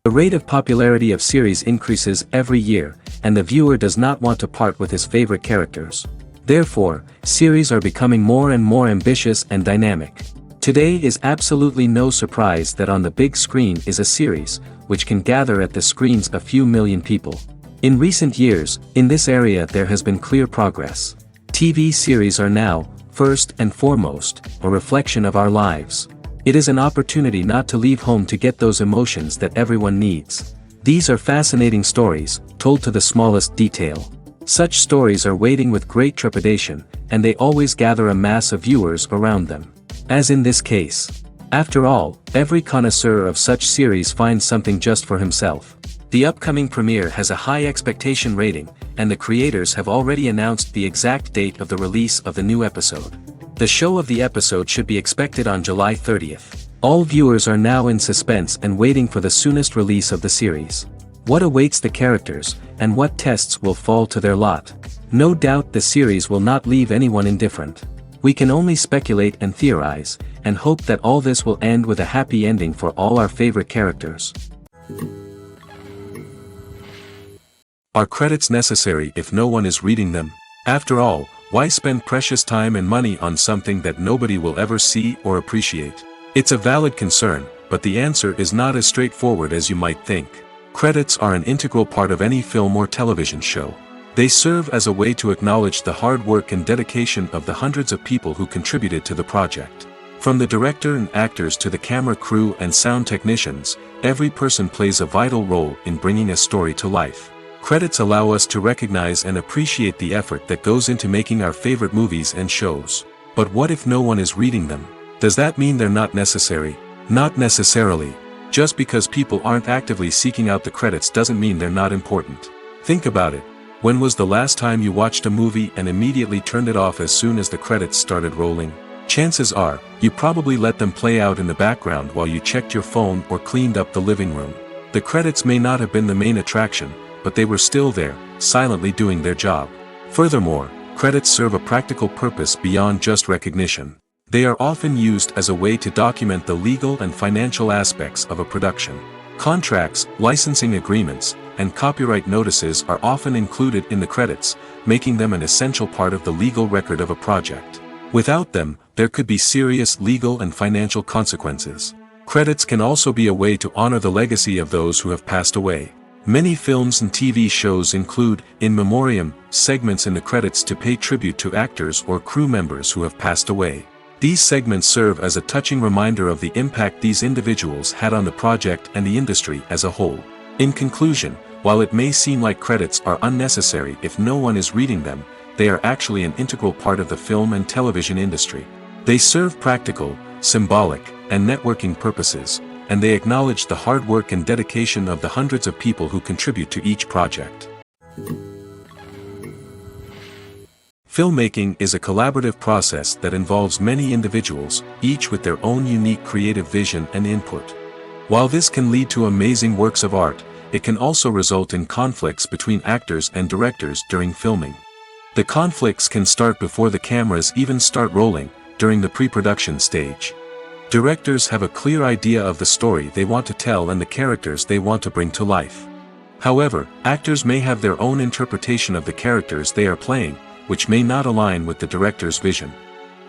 The rate of popularity of series increases every year, and the viewer does not want to part with his favorite characters. Therefore, series are becoming more and more ambitious and dynamic. Today is absolutely no surprise that on the big screen is a series, which can gather at the screens a few million people. In recent years, in this area there has been clear progress. TV series are now, first and foremost, a reflection of our lives. It is an opportunity not to leave home to get those emotions that everyone needs. These are fascinating stories, told to the smallest detail. Such stories are waiting with great trepidation, and they always gather a mass of viewers around them. As in this case. After all, every connoisseur of such series finds something just for himself. The upcoming premiere has a high expectation rating, and the creators have already announced the exact date of the release of the new episode. The show of the episode should be expected on July 30th. All viewers are now in suspense and waiting for the soonest release of the series. What awaits the characters, and what tests will fall to their lot? No doubt the series will not leave anyone indifferent. We can only speculate and theorize, and hope that all this will end with a happy ending for all our favorite characters. Are credits necessary if no one is reading them? After all, why spend precious time and money on something that nobody will ever see or appreciate? It's a valid concern, but the answer is not as straightforward as you might think. Credits are an integral part of any film or television show. They serve as a way to acknowledge the hard work and dedication of the hundreds of people who contributed to the project. From the director and actors to the camera crew and sound technicians, every person plays a vital role in bringing a story to life. Credits allow us to recognize and appreciate the effort that goes into making our favorite movies and shows. But what if no one is reading them? Does that mean they're not necessary? Not necessarily. Just because people aren't actively seeking out the credits doesn't mean they're not important. Think about it. When was the last time you watched a movie and immediately turned it off as soon as the credits started rolling? Chances are, you probably let them play out in the background while you checked your phone or cleaned up the living room. The credits may not have been the main attraction, but they were still there, silently doing their job. Furthermore, credits serve a practical purpose beyond just recognition. They are often used as a way to document the legal and financial aspects of a production. Contracts, licensing agreements, and copyright notices are often included in the credits, making them an essential part of the legal record of a project. Without them, there could be serious legal and financial consequences. Credits can also be a way to honor the legacy of those who have passed away. Many films and TV shows include, in memoriam, segments in the credits to pay tribute to actors or crew members who have passed away. These segments serve as a touching reminder of the impact these individuals had on the project and the industry as a whole. In conclusion, while it may seem like credits are unnecessary if no one is reading them, they are actually an integral part of the film and television industry. They serve practical, symbolic, and networking purposes, and they acknowledge the hard work and dedication of the hundreds of people who contribute to each project. Filmmaking is a collaborative process that involves many individuals, each with their own unique creative vision and input. While this can lead to amazing works of art, it can also result in conflicts between actors and directors during filming. The conflicts can start before the cameras even start rolling, during the pre-production stage. Directors have a clear idea of the story they want to tell and the characters they want to bring to life. However, actors may have their own interpretation of the characters they are playing, which may not align with the director's vision.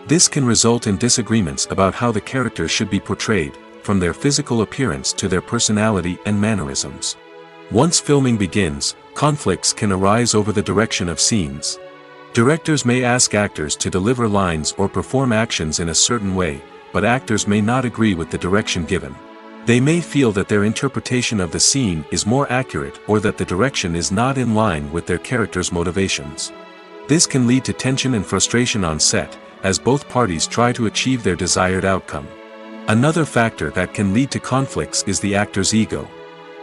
This can result in disagreements about how the character should be portrayed, from their physical appearance to their personality and mannerisms. Once filming begins, conflicts can arise over the direction of scenes. Directors may ask actors to deliver lines or perform actions in a certain way, but actors may not agree with the direction given. They may feel that their interpretation of the scene is more accurate or that the direction is not in line with their character's motivations. This can lead to tension and frustration on set, as both parties try to achieve their desired outcome. Another factor that can lead to conflicts is the actor's ego.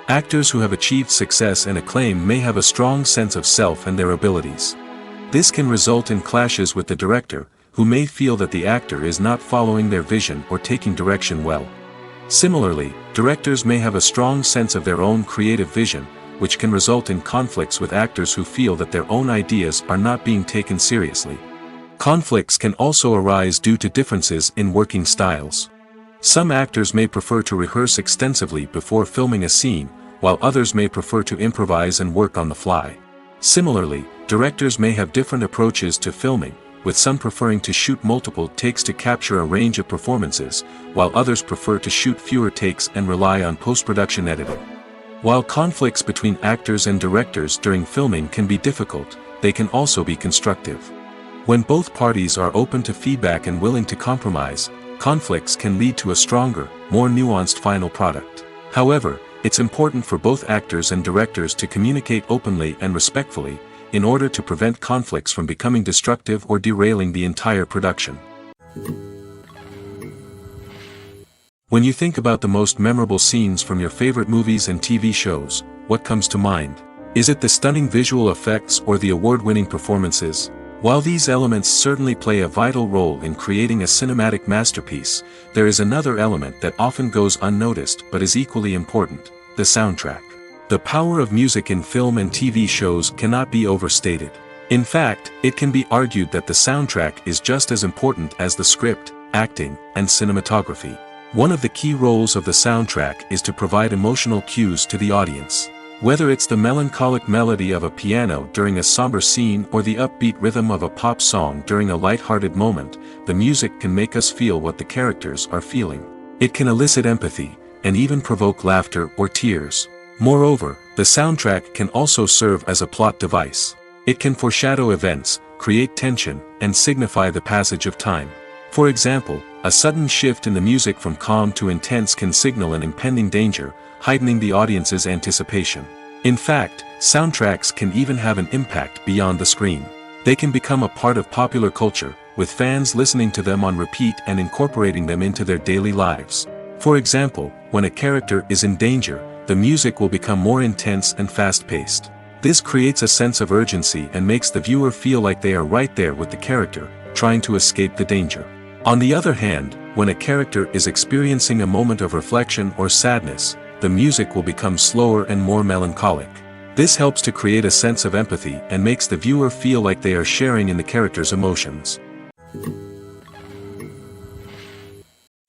Actors who have achieved success and acclaim may have a strong sense of self and their abilities. This can result in clashes with the director, who may feel that the actor is not following their vision or taking direction well. Similarly, directors may have a strong sense of their own creative vision, which can result in conflicts with actors who feel that their own ideas are not being taken seriously. Conflicts can also arise due to differences in working styles. Some actors may prefer to rehearse extensively before filming a scene, while others may prefer to improvise and work on the fly. Similarly, directors may have different approaches to filming, with some preferring to shoot multiple takes to capture a range of performances, while others prefer to shoot fewer takes and rely on post-production editing. While conflicts between actors and directors during filming can be difficult, they can also be constructive. When both parties are open to feedback and willing to compromise, conflicts can lead to a stronger, more nuanced final product. However, it's important for both actors and directors to communicate openly and respectfully, in order to prevent conflicts from becoming destructive or derailing the entire production. When you think about the most memorable scenes from your favorite movies and TV shows, what comes to mind? Is it the stunning visual effects or the award-winning performances? While these elements certainly play a vital role in creating a cinematic masterpiece, there is another element that often goes unnoticed but is equally important: the soundtrack. The power of music in film and TV shows cannot be overstated. In fact, it can be argued that the soundtrack is just as important as the script, acting, and cinematography. One of the key roles of the soundtrack is to provide emotional cues to the audience. Whether it's the melancholic melody of a piano during a somber scene or the upbeat rhythm of a pop song during a light-hearted moment, the music can make us feel what the characters are feeling. It can elicit empathy, and even provoke laughter or tears. Moreover, the soundtrack can also serve as a plot device. It can foreshadow events, create tension, and signify the passage of time. For example, a sudden shift in the music from calm to intense can signal an impending danger, heightening the audience's anticipation. In fact, soundtracks can even have an impact beyond the screen. They can become a part of popular culture, with fans listening to them on repeat and incorporating them into their daily lives. For example, when a character is in danger, the music will become more intense and fast-paced. This creates a sense of urgency and makes the viewer feel like they are right there with the character, trying to escape the danger. On the other hand, when a character is experiencing a moment of reflection or sadness, the music will become slower and more melancholic. This helps to create a sense of empathy and makes the viewer feel like they are sharing in the character's emotions.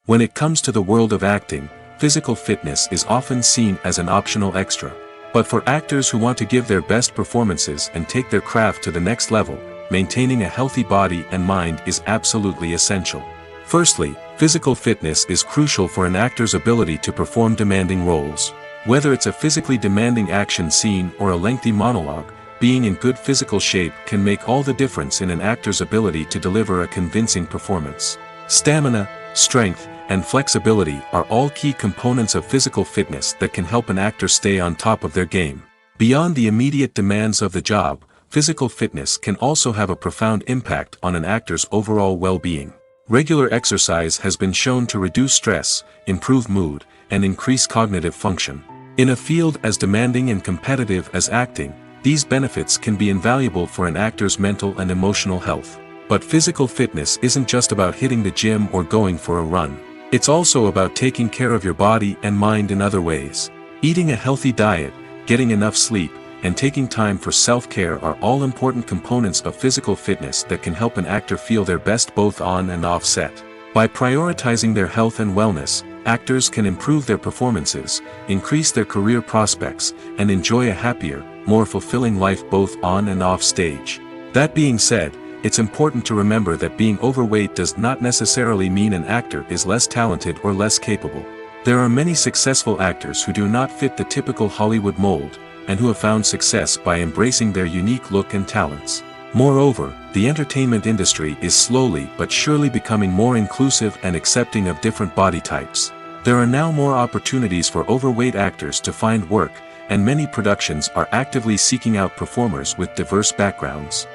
When it comes to the world of acting, physical fitness is often seen as an optional extra. But for actors who want to give their best performances and take their craft to the next level, maintaining a healthy body and mind is absolutely essential. Firstly, physical fitness is crucial for an actor's ability to perform demanding roles. Whether it's a physically demanding action scene or a lengthy monologue, being in good physical shape can make all the difference in an actor's ability to deliver a convincing performance. Stamina, strength, and flexibility are all key components of physical fitness that can help an actor stay on top of their game. Beyond the immediate demands of the job, physical fitness can also have a profound impact on an actor's overall well-being. Regular exercise has been shown to reduce stress, improve mood, and increase cognitive function. In a field as demanding and competitive as acting, these benefits can be invaluable for an actor's mental and emotional health. But physical fitness isn't just about hitting the gym or going for a run. It's also about taking care of your body and mind in other ways. Eating a healthy diet, getting enough sleep, and taking time for self-care are all important components of physical fitness that can help an actor feel their best both on and off set. By prioritizing their health and wellness, actors can improve their performances, increase their career prospects, and enjoy a happier, more fulfilling life both on and off stage. That being said, it's important to remember that being overweight does not necessarily mean an actor is less talented or less capable. There are many successful actors who do not fit the typical Hollywood mold, and who have found success by embracing their unique look and talents. Moreover, the entertainment industry is slowly but surely becoming more inclusive and accepting of different body types. There are now more opportunities for overweight actors to find work, and many productions are actively seeking out performers with diverse backgrounds.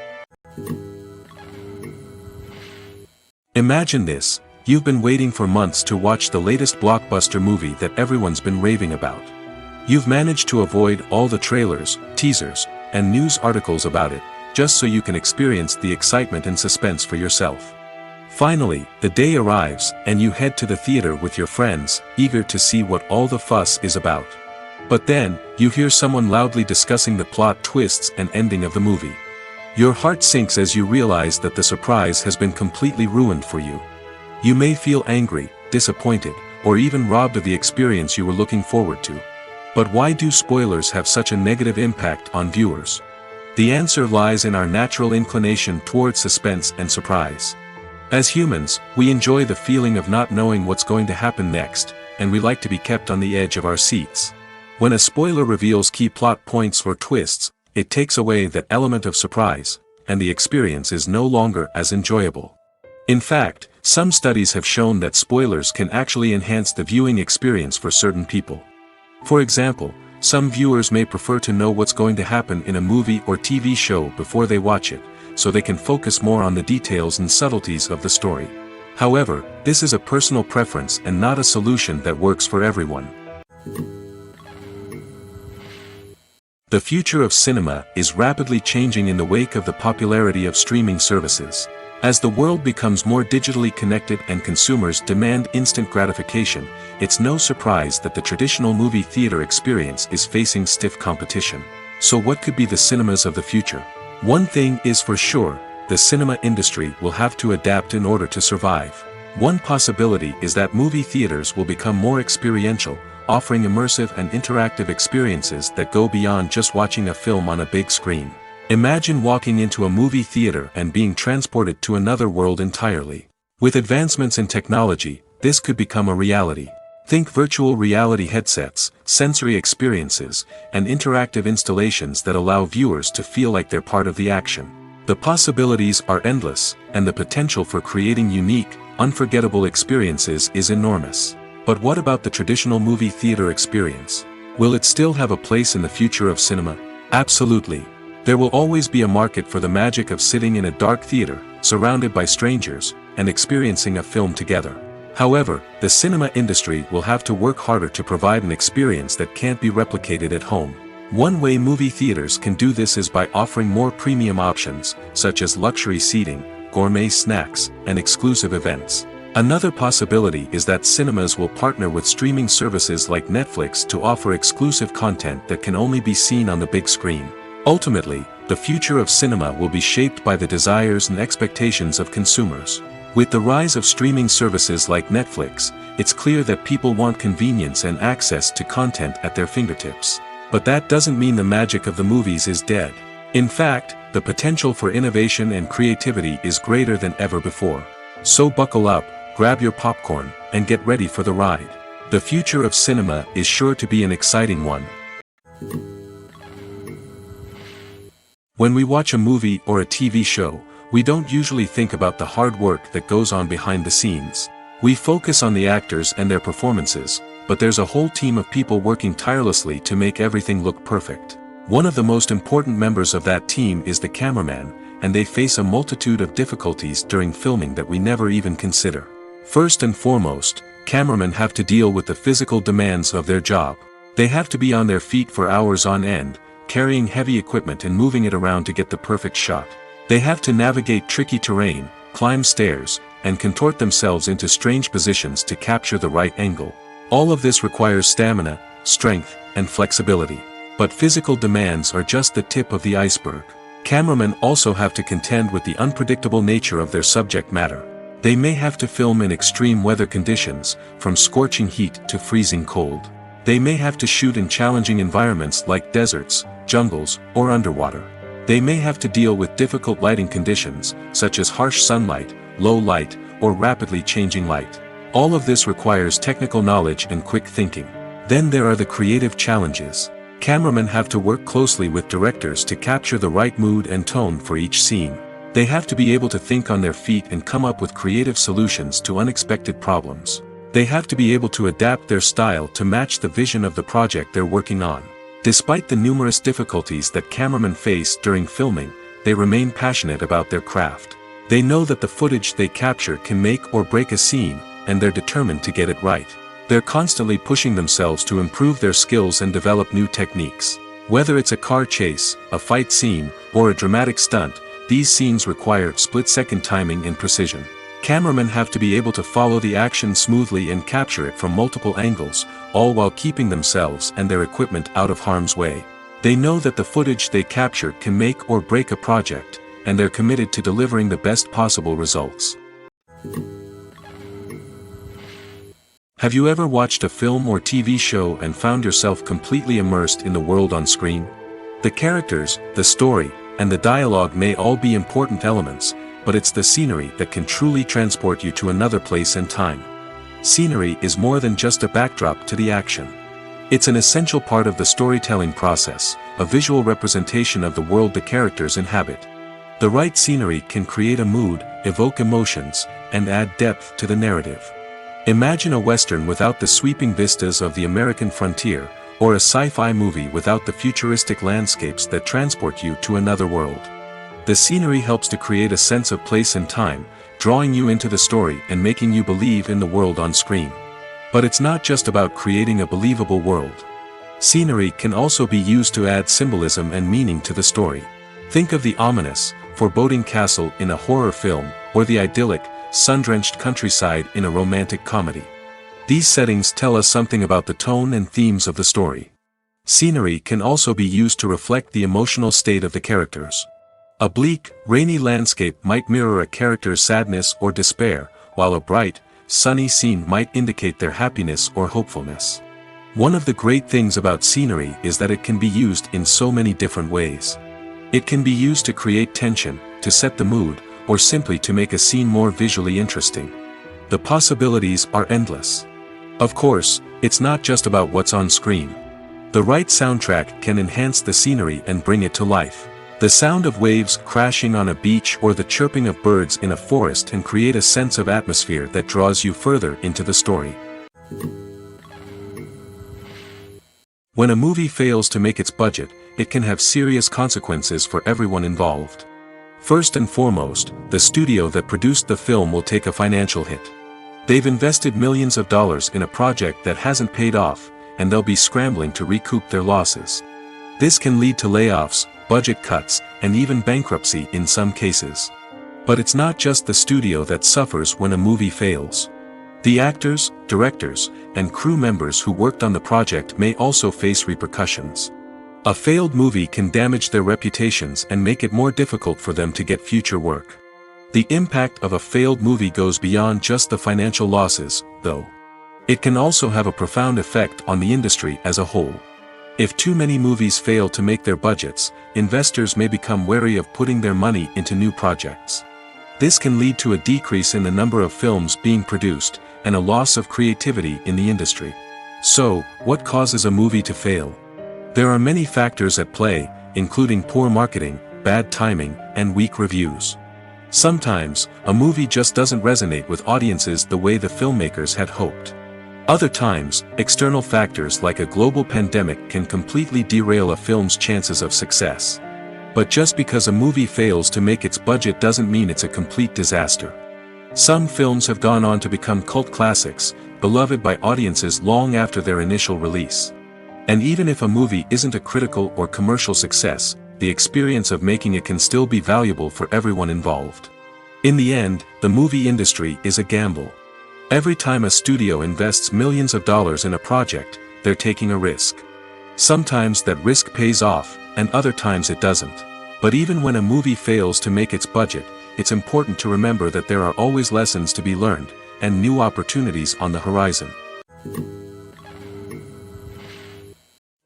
Imagine this: you've been waiting for months to watch the latest blockbuster movie that everyone's been raving about. You've managed to avoid all the trailers, teasers, and news articles about it, just so you can experience the excitement and suspense for yourself. Finally, the day arrives, and you head to the theater with your friends, eager to see what all the fuss is about. But then, you hear someone loudly discussing the plot twists and ending of the movie. Your heart sinks as you realize that the surprise has been completely ruined for you. You may feel angry, disappointed, or even robbed of the experience you were looking forward to. But why do spoilers have such a negative impact on viewers? The answer lies in our natural inclination towards suspense and surprise. As humans, we enjoy the feeling of not knowing what's going to happen next, and we like to be kept on the edge of our seats. When a spoiler reveals key plot points or twists, it takes away that element of surprise, and the experience is no longer as enjoyable. In fact, some studies have shown that spoilers can actually enhance the viewing experience for certain people. For example, some viewers may prefer to know what's going to happen in a movie or TV show before they watch it, so they can focus more on the details and subtleties of the story. However, this is a personal preference and not a solution that works for everyone. The future of cinema is rapidly changing in the wake of the popularity of streaming services. As the world becomes more digitally connected and consumers demand instant gratification, it's no surprise that the traditional movie theater experience is facing stiff competition. So what could be the cinemas of the future? One thing is for sure: the cinema industry will have to adapt in order to survive. One possibility is that movie theaters will become more experiential, offering immersive and interactive experiences that go beyond just watching a film on a big screen. Imagine walking into a movie theater and being transported to another world entirely. With advancements in technology, this could become a reality. Think virtual reality headsets, sensory experiences, and interactive installations that allow viewers to feel like they're part of the action. The possibilities are endless, and the potential for creating unique, unforgettable experiences is enormous. But what about the traditional movie theater experience? Will it still have a place in the future of cinema? Absolutely. There will always be a market for the magic of sitting in a dark theater, surrounded by strangers, and experiencing a film together. However, the cinema industry will have to work harder to provide an experience that can't be replicated at home. One way movie theaters can do this is by offering more premium options, such as luxury seating, gourmet snacks, and exclusive events. Another possibility is that cinemas will partner with streaming services like Netflix to offer exclusive content that can only be seen on the big screen. Ultimately, the future of cinema will be shaped by the desires and expectations of consumers. With the rise of streaming services like Netflix, it's clear that people want convenience and access to content at their fingertips. But that doesn't mean the magic of the movies is dead. In fact, the potential for innovation and creativity is greater than ever before. So buckle up, grab your popcorn, and get ready for the ride. The future of cinema is sure to be an exciting one. When we watch a movie or a TV show, we don't usually think about the hard work that goes on behind the scenes. We focus on the actors and their performances, but there's a whole team of people working tirelessly to make everything look perfect. One of the most important members of that team is the cameraman, and they face a multitude of difficulties during filming that we never even consider. First and foremost, cameramen have to deal with the physical demands of their job. They have to be on their feet for hours on end, carrying heavy equipment and moving it around to get the perfect shot. They have to navigate tricky terrain, climb stairs, and contort themselves into strange positions to capture the right angle. All of this requires stamina, strength, and flexibility. But physical demands are just the tip of the iceberg. Cameramen also have to contend with the unpredictable nature of their subject matter. They may have to film in extreme weather conditions, from scorching heat to freezing cold. They may have to shoot in challenging environments like deserts, jungles, or underwater. They may have to deal with difficult lighting conditions, such as harsh sunlight, low light, or rapidly changing light. All of this requires technical knowledge and quick thinking. Then there are the creative challenges. Cameramen have to work closely with directors to capture the right mood and tone for each scene. They have to be able to think on their feet and come up with creative solutions to unexpected problems. They have to be able to adapt their style to match the vision of the project they're working on. Despite the numerous difficulties that cameramen face during filming, they remain passionate about their craft. They know that the footage they capture can make or break a scene, and they're determined to get it right. They're constantly pushing themselves to improve their skills and develop new techniques. Whether it's a car chase, a fight scene, or a dramatic stunt, these scenes require split-second timing and precision. Cameramen have to be able to follow the action smoothly and capture it from multiple angles, all while keeping themselves and their equipment out of harm's way. They know that the footage they capture can make or break a project, and they're committed to delivering the best possible results. Have you ever watched a film or TV show and found yourself completely immersed in the world on screen? The characters, the story, and the dialogue may all be important elements, but it's the scenery that can truly transport you to another place and time. Scenery is more than just a backdrop to the action. It's an essential part of the storytelling process, a visual representation of the world the characters inhabit. The right scenery can create a mood, evoke emotions, and add depth to the narrative. Imagine a Western without the sweeping vistas of the American frontier, or a sci-fi movie without the futuristic landscapes that transport you to another world. The scenery helps to create a sense of place and time, drawing you into the story and making you believe in the world on screen. But it's not just about creating a believable world. Scenery can also be used to add symbolism and meaning to the story. Think of the ominous, foreboding castle in a horror film, or the idyllic, sun-drenched countryside in a romantic comedy. These settings tell us something about the tone and themes of the story. Scenery can also be used to reflect the emotional state of the characters. A bleak, rainy landscape might mirror a character's sadness or despair, while a bright, sunny scene might indicate their happiness or hopefulness. One of the great things about scenery is that it can be used in so many different ways. It can be used to create tension, to set the mood, or simply to make a scene more visually interesting. The possibilities are endless. Of course, it's not just about what's on screen. The right soundtrack can enhance the scenery and bring it to life. The sound of waves crashing on a beach or the chirping of birds in a forest can create a sense of atmosphere that draws you further into the story. When a movie fails to make its budget, it can have serious consequences for everyone involved. First and foremost, the studio that produced the film will take a financial hit. They've invested millions of dollars in a project that hasn't paid off, and they'll be scrambling to recoup their losses. This can lead to layoffs, budget cuts, and even bankruptcy in some cases. But it's not just the studio that suffers when a movie fails. The actors, directors, and crew members who worked on the project may also face repercussions. A failed movie can damage their reputations and make it more difficult for them to get future work. The impact of a failed movie goes beyond just the financial losses, though. It can also have a profound effect on the industry as a whole. If too many movies fail to make their budgets, investors may become wary of putting their money into new projects. This can lead to a decrease in the number of films being produced, and a loss of creativity in the industry. So, what causes a movie to fail? There are many factors at play, including poor marketing, bad timing, and weak reviews. Sometimes, a movie just doesn't resonate with audiences the way the filmmakers had hoped. Other times, external factors like a global pandemic can completely derail a film's chances of success. But just because a movie fails to make its budget doesn't mean it's a complete disaster. Some films have gone on to become cult classics, beloved by audiences long after their initial release. And even if a movie isn't a critical or commercial success, the experience of making it can still be valuable for everyone involved. In the end, the movie industry is a gamble. Every time a studio invests millions of dollars in a project, they're taking a risk. Sometimes that risk pays off, and other times it doesn't. But even when a movie fails to make its budget, it's important to remember that there are always lessons to be learned, and new opportunities on the horizon.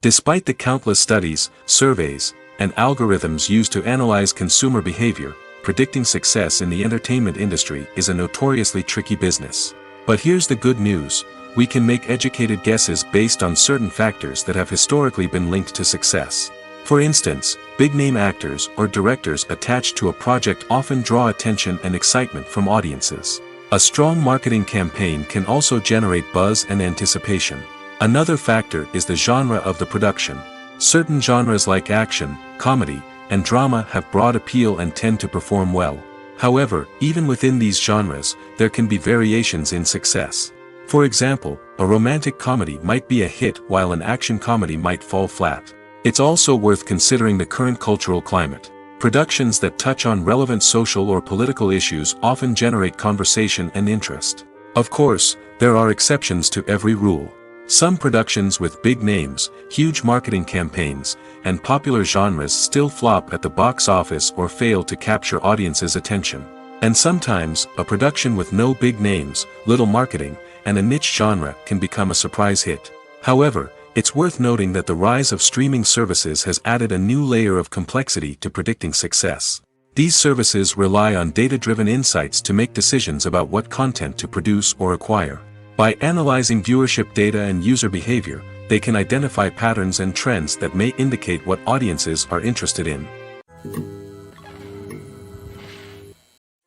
Despite the countless studies, surveys, and algorithms used to analyze consumer behavior, predicting success in the entertainment industry is a notoriously tricky business. But here's the good news: we can make educated guesses based on certain factors that have historically been linked to success. For instance, big-name actors or directors attached to a project often draw attention and excitement from audiences. A strong marketing campaign can also generate buzz and anticipation. Another factor is the genre of the production. Certain genres like action, comedy, and drama have broad appeal and tend to perform well. However, even within these genres, there can be variations in success. For example, a romantic comedy might be a hit while an action comedy might fall flat. It's also worth considering the current cultural climate. Productions that touch on relevant social or political issues often generate conversation and interest. Of course, there are exceptions to every rule. Some productions with big names, huge marketing campaigns, and popular genres still flop at the box office or fail to capture audiences' attention. And sometimes, a production with no big names, little marketing, and a niche genre can become a surprise hit. However, it's worth noting that the rise of streaming services has added a new layer of complexity to predicting success. These services rely on data-driven insights to make decisions about what content to produce or acquire. By analyzing viewership data and user behavior, they can identify patterns and trends that may indicate what audiences are interested in.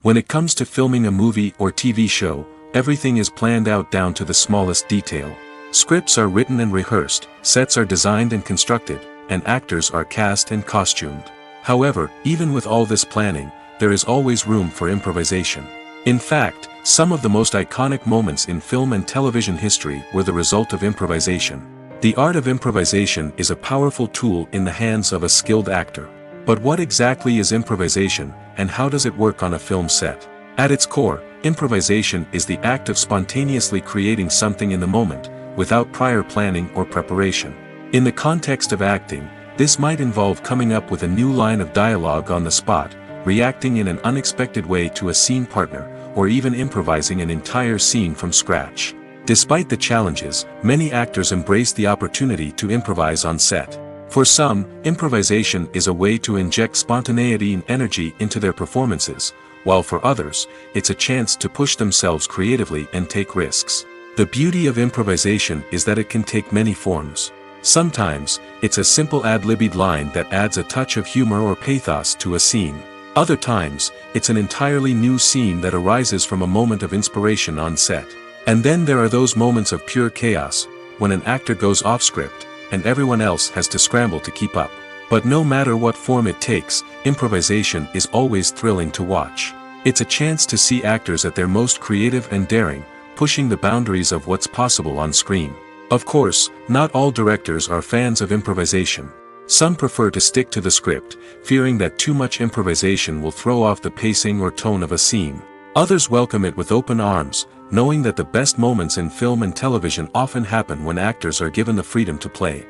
When it comes to filming a movie or TV show, everything is planned out down to the smallest detail. Scripts are written and rehearsed, sets are designed and constructed, and actors are cast and costumed. However, even with all this planning, there is always room for improvisation. In fact, some of the most iconic moments in film and television history were the result of improvisation. The art of improvisation is a powerful tool in the hands of a skilled actor. But what exactly is improvisation, and how does it work on a film set? At its core, improvisation is the act of spontaneously creating something in the moment, without prior planning or preparation. In the context of acting, this might involve coming up with a new line of dialogue on the spot, reacting in an unexpected way to a scene partner, or even improvising an entire scene from scratch. Despite the challenges, many actors embrace the opportunity to improvise on set. For some, improvisation is a way to inject spontaneity and energy into their performances, while for others, it's a chance to push themselves creatively and take risks. The beauty of improvisation is that it can take many forms. Sometimes, it's a simple ad-libbed line that adds a touch of humor or pathos to a scene. Other times, it's an entirely new scene that arises from a moment of inspiration on set. And then there are those moments of pure chaos, when an actor goes off script, and everyone else has to scramble to keep up. But no matter what form it takes, improvisation is always thrilling to watch. It's a chance to see actors at their most creative and daring, pushing the boundaries of what's possible on screen. Of course, not all directors are fans of improvisation. Some prefer to stick to the script, fearing that too much improvisation will throw off the pacing or tone of a scene. Others welcome it with open arms, knowing that the best moments in film and television often happen when actors are given the freedom to play.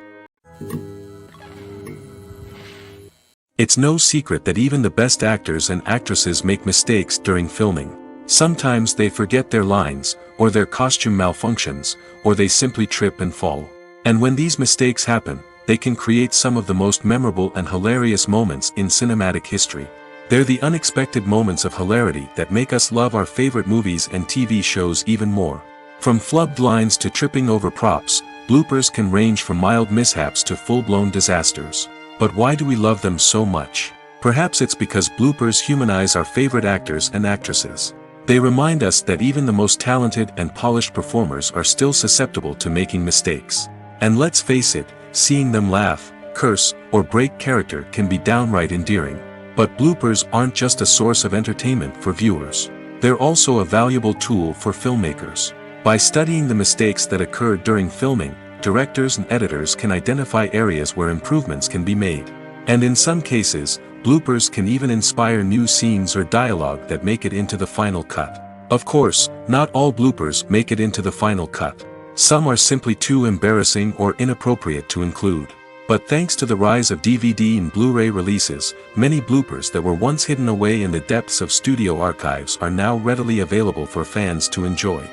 It's no secret that even the best actors and actresses make mistakes during filming. Sometimes they forget their lines, or their costume malfunctions, or they simply trip and fall. And when these mistakes happen, they can create some of the most memorable and hilarious moments in cinematic history. They're the unexpected moments of hilarity that make us love our favorite movies and TV shows even more. From flubbed lines to tripping over props, bloopers can range from mild mishaps to full-blown disasters. But why do we love them so much? Perhaps it's because bloopers humanize our favorite actors and actresses. They remind us that even the most talented and polished performers are still susceptible to making mistakes. And let's face it, seeing them laugh, curse, or break character can be downright endearing. But bloopers aren't just a source of entertainment for viewers. They're also a valuable tool for filmmakers. By studying the mistakes that occurred during filming, directors and editors can identify areas where improvements can be made. And in some cases, bloopers can even inspire new scenes or dialogue that make it into the final cut. Of course, not all bloopers make it into the final cut. Some are simply too embarrassing or inappropriate to include. But thanks to the rise of DVD and Blu-ray releases, many bloopers that were once hidden away in the depths of studio archives are now readily available for fans to enjoy.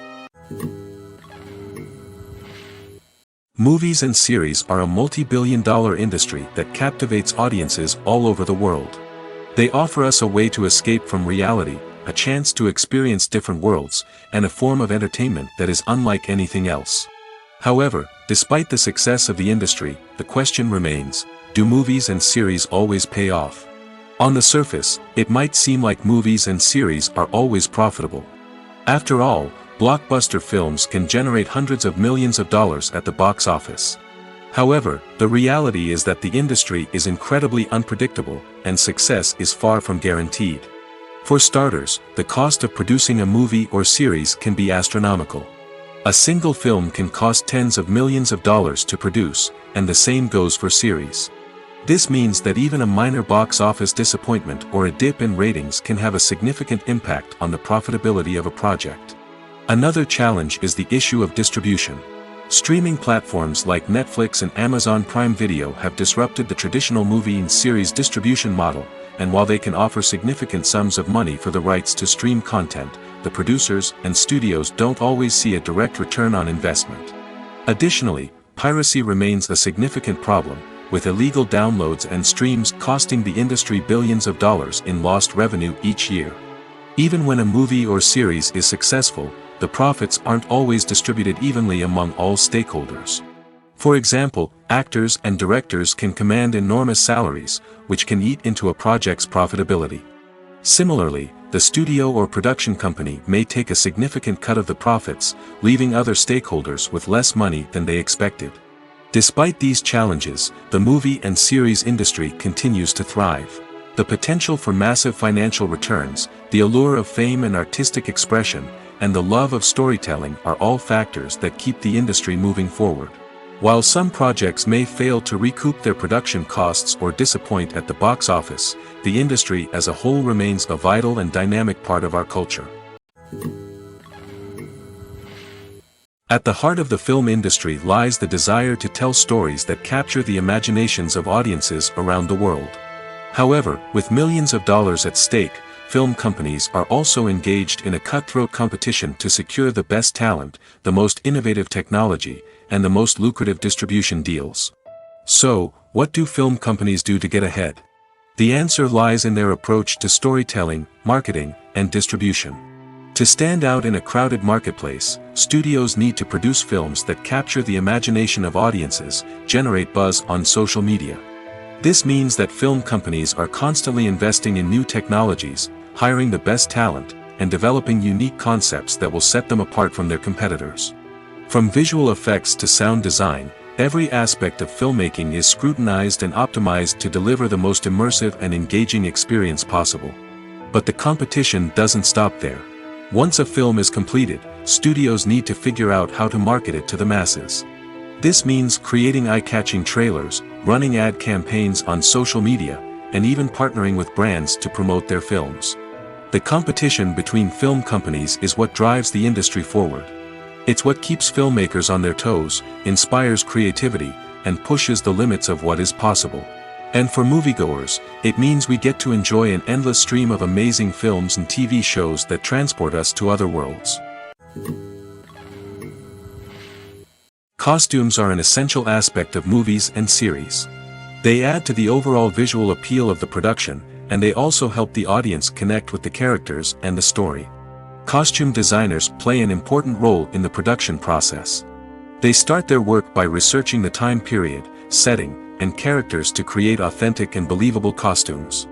Movies and series are a multi-billion-dollar industry that captivates audiences all over the world. They offer us a way to escape from reality, a chance to experience different worlds, and a form of entertainment that is unlike anything else. However, despite the success of the industry, the question remains, do movies and series always pay off? On the surface, it might seem like movies and series are always profitable. After all, blockbuster films can generate hundreds of millions of dollars at the box office. However, the reality is that the industry is incredibly unpredictable, and success is far from guaranteed. For starters, the cost of producing a movie or series can be astronomical. A single film can cost tens of millions of dollars to produce, and the same goes for series. This means that even a minor box office disappointment or a dip in ratings can have a significant impact on the profitability of a project. Another challenge is the issue of distribution. Streaming platforms like Netflix and Amazon Prime Video have disrupted the traditional movie and series distribution model, and while they can offer significant sums of money for the rights to stream content, the producers and studios don't always see a direct return on investment. Additionally, piracy remains a significant problem, with illegal downloads and streams costing the industry billions of dollars in lost revenue each year. Even when a movie or series is successful, the profits aren't always distributed evenly among all stakeholders. For example, actors and directors can command enormous salaries, which can eat into a project's profitability. Similarly, the studio or production company may take a significant cut of the profits, leaving other stakeholders with less money than they expected. Despite these challenges, the movie and series industry continues to thrive. The potential for massive financial returns, the allure of fame and artistic expression, and the love of storytelling are all factors that keep the industry moving forward. While some projects may fail to recoup their production costs or disappoint at the box office, the industry as a whole remains a vital and dynamic part of our culture. At the heart of the film industry lies the desire to tell stories that capture the imaginations of audiences around the world. However, with millions of dollars at stake, film companies are also engaged in a cutthroat competition to secure the best talent, the most innovative technology, and the most lucrative distribution deals. So, what do film companies do to get ahead? The answer lies in their approach to storytelling, marketing, and distribution. To stand out in a crowded marketplace, studios need to produce films that capture the imagination of audiences, generate buzz on social media. This means that film companies are constantly investing in new technologies, hiring the best talent, and developing unique concepts that will set them apart from their competitors. From visual effects to sound design, every aspect of filmmaking is scrutinized and optimized to deliver the most immersive and engaging experience possible. But the competition doesn't stop there. Once a film is completed, studios need to figure out how to market it to the masses. This means creating eye-catching trailers, running ad campaigns on social media, and even partnering with brands to promote their films. The competition between film companies is what drives the industry forward. It's what keeps filmmakers on their toes, inspires creativity, and pushes the limits of what is possible. And for moviegoers, it means we get to enjoy an endless stream of amazing films and TV shows that transport us to other worlds. Costumes are an essential aspect of movies and series. They add to the overall visual appeal of the production, and they also help the audience connect with the characters and the story. Costume designers play an important role in the production process. They start their work by researching the time period, setting, and characters to create authentic and believable costumes.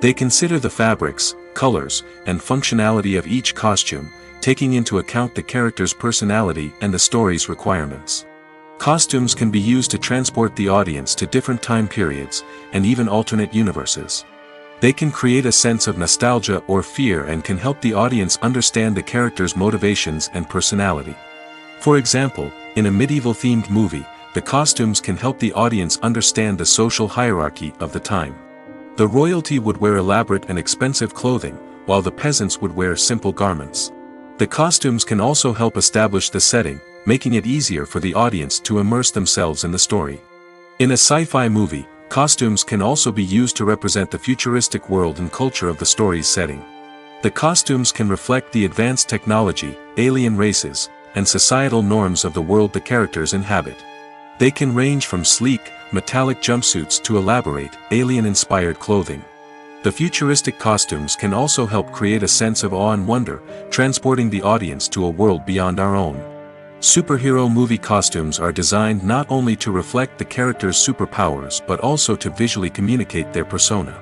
They consider the fabrics, colors, and functionality of each costume, taking into account the character's personality and the story's requirements. Costumes can be used to transport the audience to different time periods, and even alternate universes. They can create a sense of nostalgia or fear and can help the audience understand the character's motivations and personality. For example, in a medieval-themed movie, the costumes can help the audience understand the social hierarchy of the time. The royalty would wear elaborate and expensive clothing, while the peasants would wear simple garments. The costumes can also help establish the setting, making it easier for the audience to immerse themselves in the story. In a sci-fi movie, costumes can also be used to represent the futuristic world and culture of the story's setting. The costumes can reflect the advanced technology, alien races, and societal norms of the world the characters inhabit. They can range from sleek, metallic jumpsuits to elaborate, alien-inspired clothing. The futuristic costumes can also help create a sense of awe and wonder, transporting the audience to a world beyond our own. Superhero movie costumes are designed not only to reflect the character's superpowers but also to visually communicate their persona.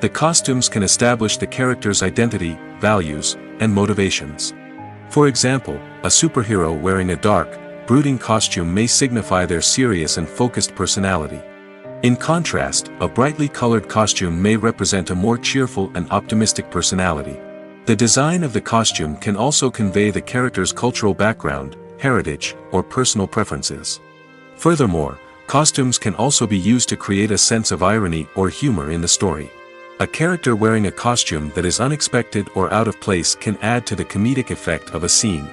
The costumes can establish the character's identity, values, and motivations. For example, a superhero wearing a dark, brooding costume may signify their serious and focused personality. In contrast, a brightly colored costume may represent a more cheerful and optimistic personality. The design of the costume can also convey the character's cultural background, heritage, or personal preferences. Furthermore, costumes can also be used to create a sense of irony or humor in the story. A character wearing a costume that is unexpected or out of place can add to the comedic effect of a scene.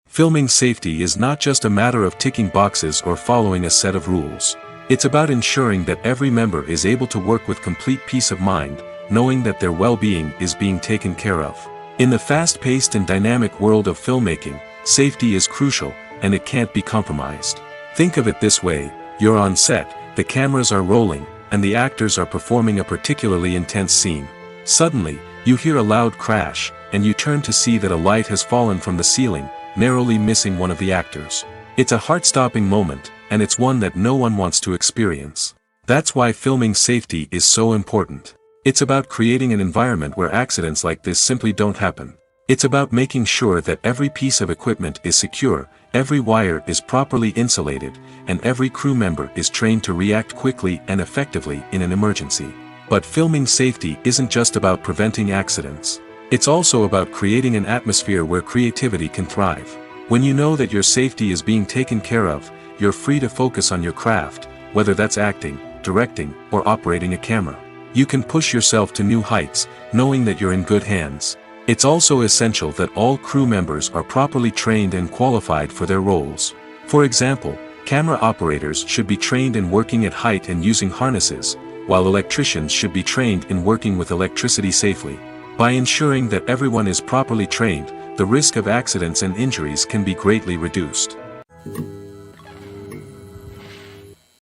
Filming safety is not just a matter of ticking boxes or following a set of rules. It's about ensuring that every member is able to work with complete peace of mind, knowing that their well-being is being taken care of. In the fast-paced and dynamic world of filmmaking, safety is crucial, and it can't be compromised. Think of it this way: you're on set, the cameras are rolling, and the actors are performing a particularly intense scene. Suddenly, you hear a loud crash, and you turn to see that a light has fallen from the ceiling, narrowly missing one of the actors. It's a heart-stopping moment, and it's one that no one wants to experience. That's why filming safety is so important. It's about creating an environment where accidents like this simply don't happen. It's about making sure that every piece of equipment is secure, every wire is properly insulated, and every crew member is trained to react quickly and effectively in an emergency. But filming safety isn't just about preventing accidents. It's also about creating an atmosphere where creativity can thrive. When you know that your safety is being taken care of, you're free to focus on your craft, whether that's acting, directing, or operating a camera. You can push yourself to new heights, knowing that you're in good hands. It's also essential that all crew members are properly trained and qualified for their roles. For example, camera operators should be trained in working at height and using harnesses, while electricians should be trained in working with electricity safely. By ensuring that everyone is properly trained, the risk of accidents and injuries can be greatly reduced.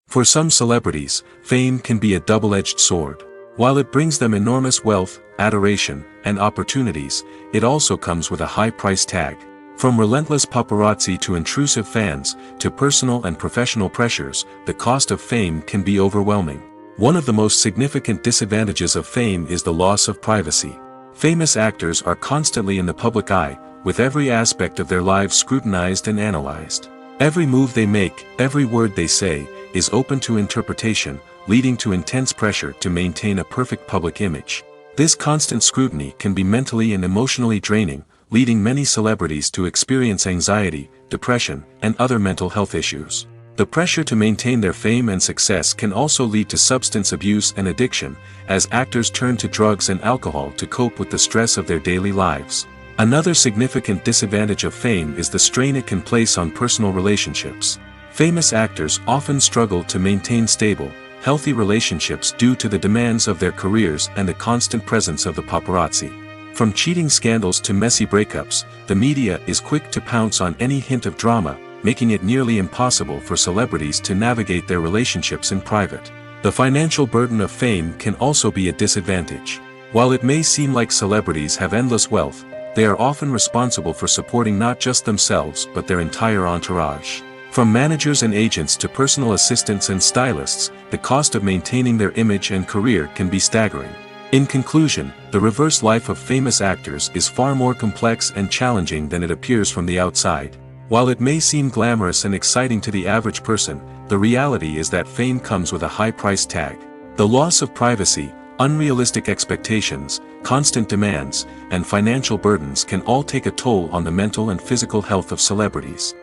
For some celebrities, fame can be a double-edged sword. While it brings them enormous wealth, adoration, and opportunities, it also comes with a high price tag. From relentless paparazzi to intrusive fans, to personal and professional pressures, the cost of fame can be overwhelming. One of the most significant disadvantages of fame is the loss of privacy. Famous actors are constantly in the public eye, with every aspect of their lives scrutinized and analyzed. Every move they make, every word they say, is open to interpretation, leading to intense pressure to maintain a perfect public image. This constant scrutiny can be mentally and emotionally draining, leading many celebrities to experience anxiety, depression, and other mental health issues. The pressure to maintain their fame and success can also lead to substance abuse and addiction, as actors turn to drugs and alcohol to cope with the stress of their daily lives. Another significant disadvantage of fame is the strain it can place on personal relationships. Famous actors often struggle to maintain stable, healthy relationships due to the demands of their careers and the constant presence of the paparazzi. From cheating scandals to messy breakups, the media is quick to pounce on any hint of drama, making it nearly impossible for celebrities to navigate their relationships in private. The financial burden of fame can also be a disadvantage. While it may seem like celebrities have endless wealth, they are often responsible for supporting not just themselves but their entire entourage. From managers and agents to personal assistants and stylists, the cost of maintaining their image and career can be staggering. In conclusion, the reverse life of famous actors is far more complex and challenging than it appears from the outside. While it may seem glamorous and exciting to the average person, the reality is that fame comes with a high price tag. The loss of privacy, unrealistic expectations, constant demands, and financial burdens can all take a toll on the mental and physical health of celebrities.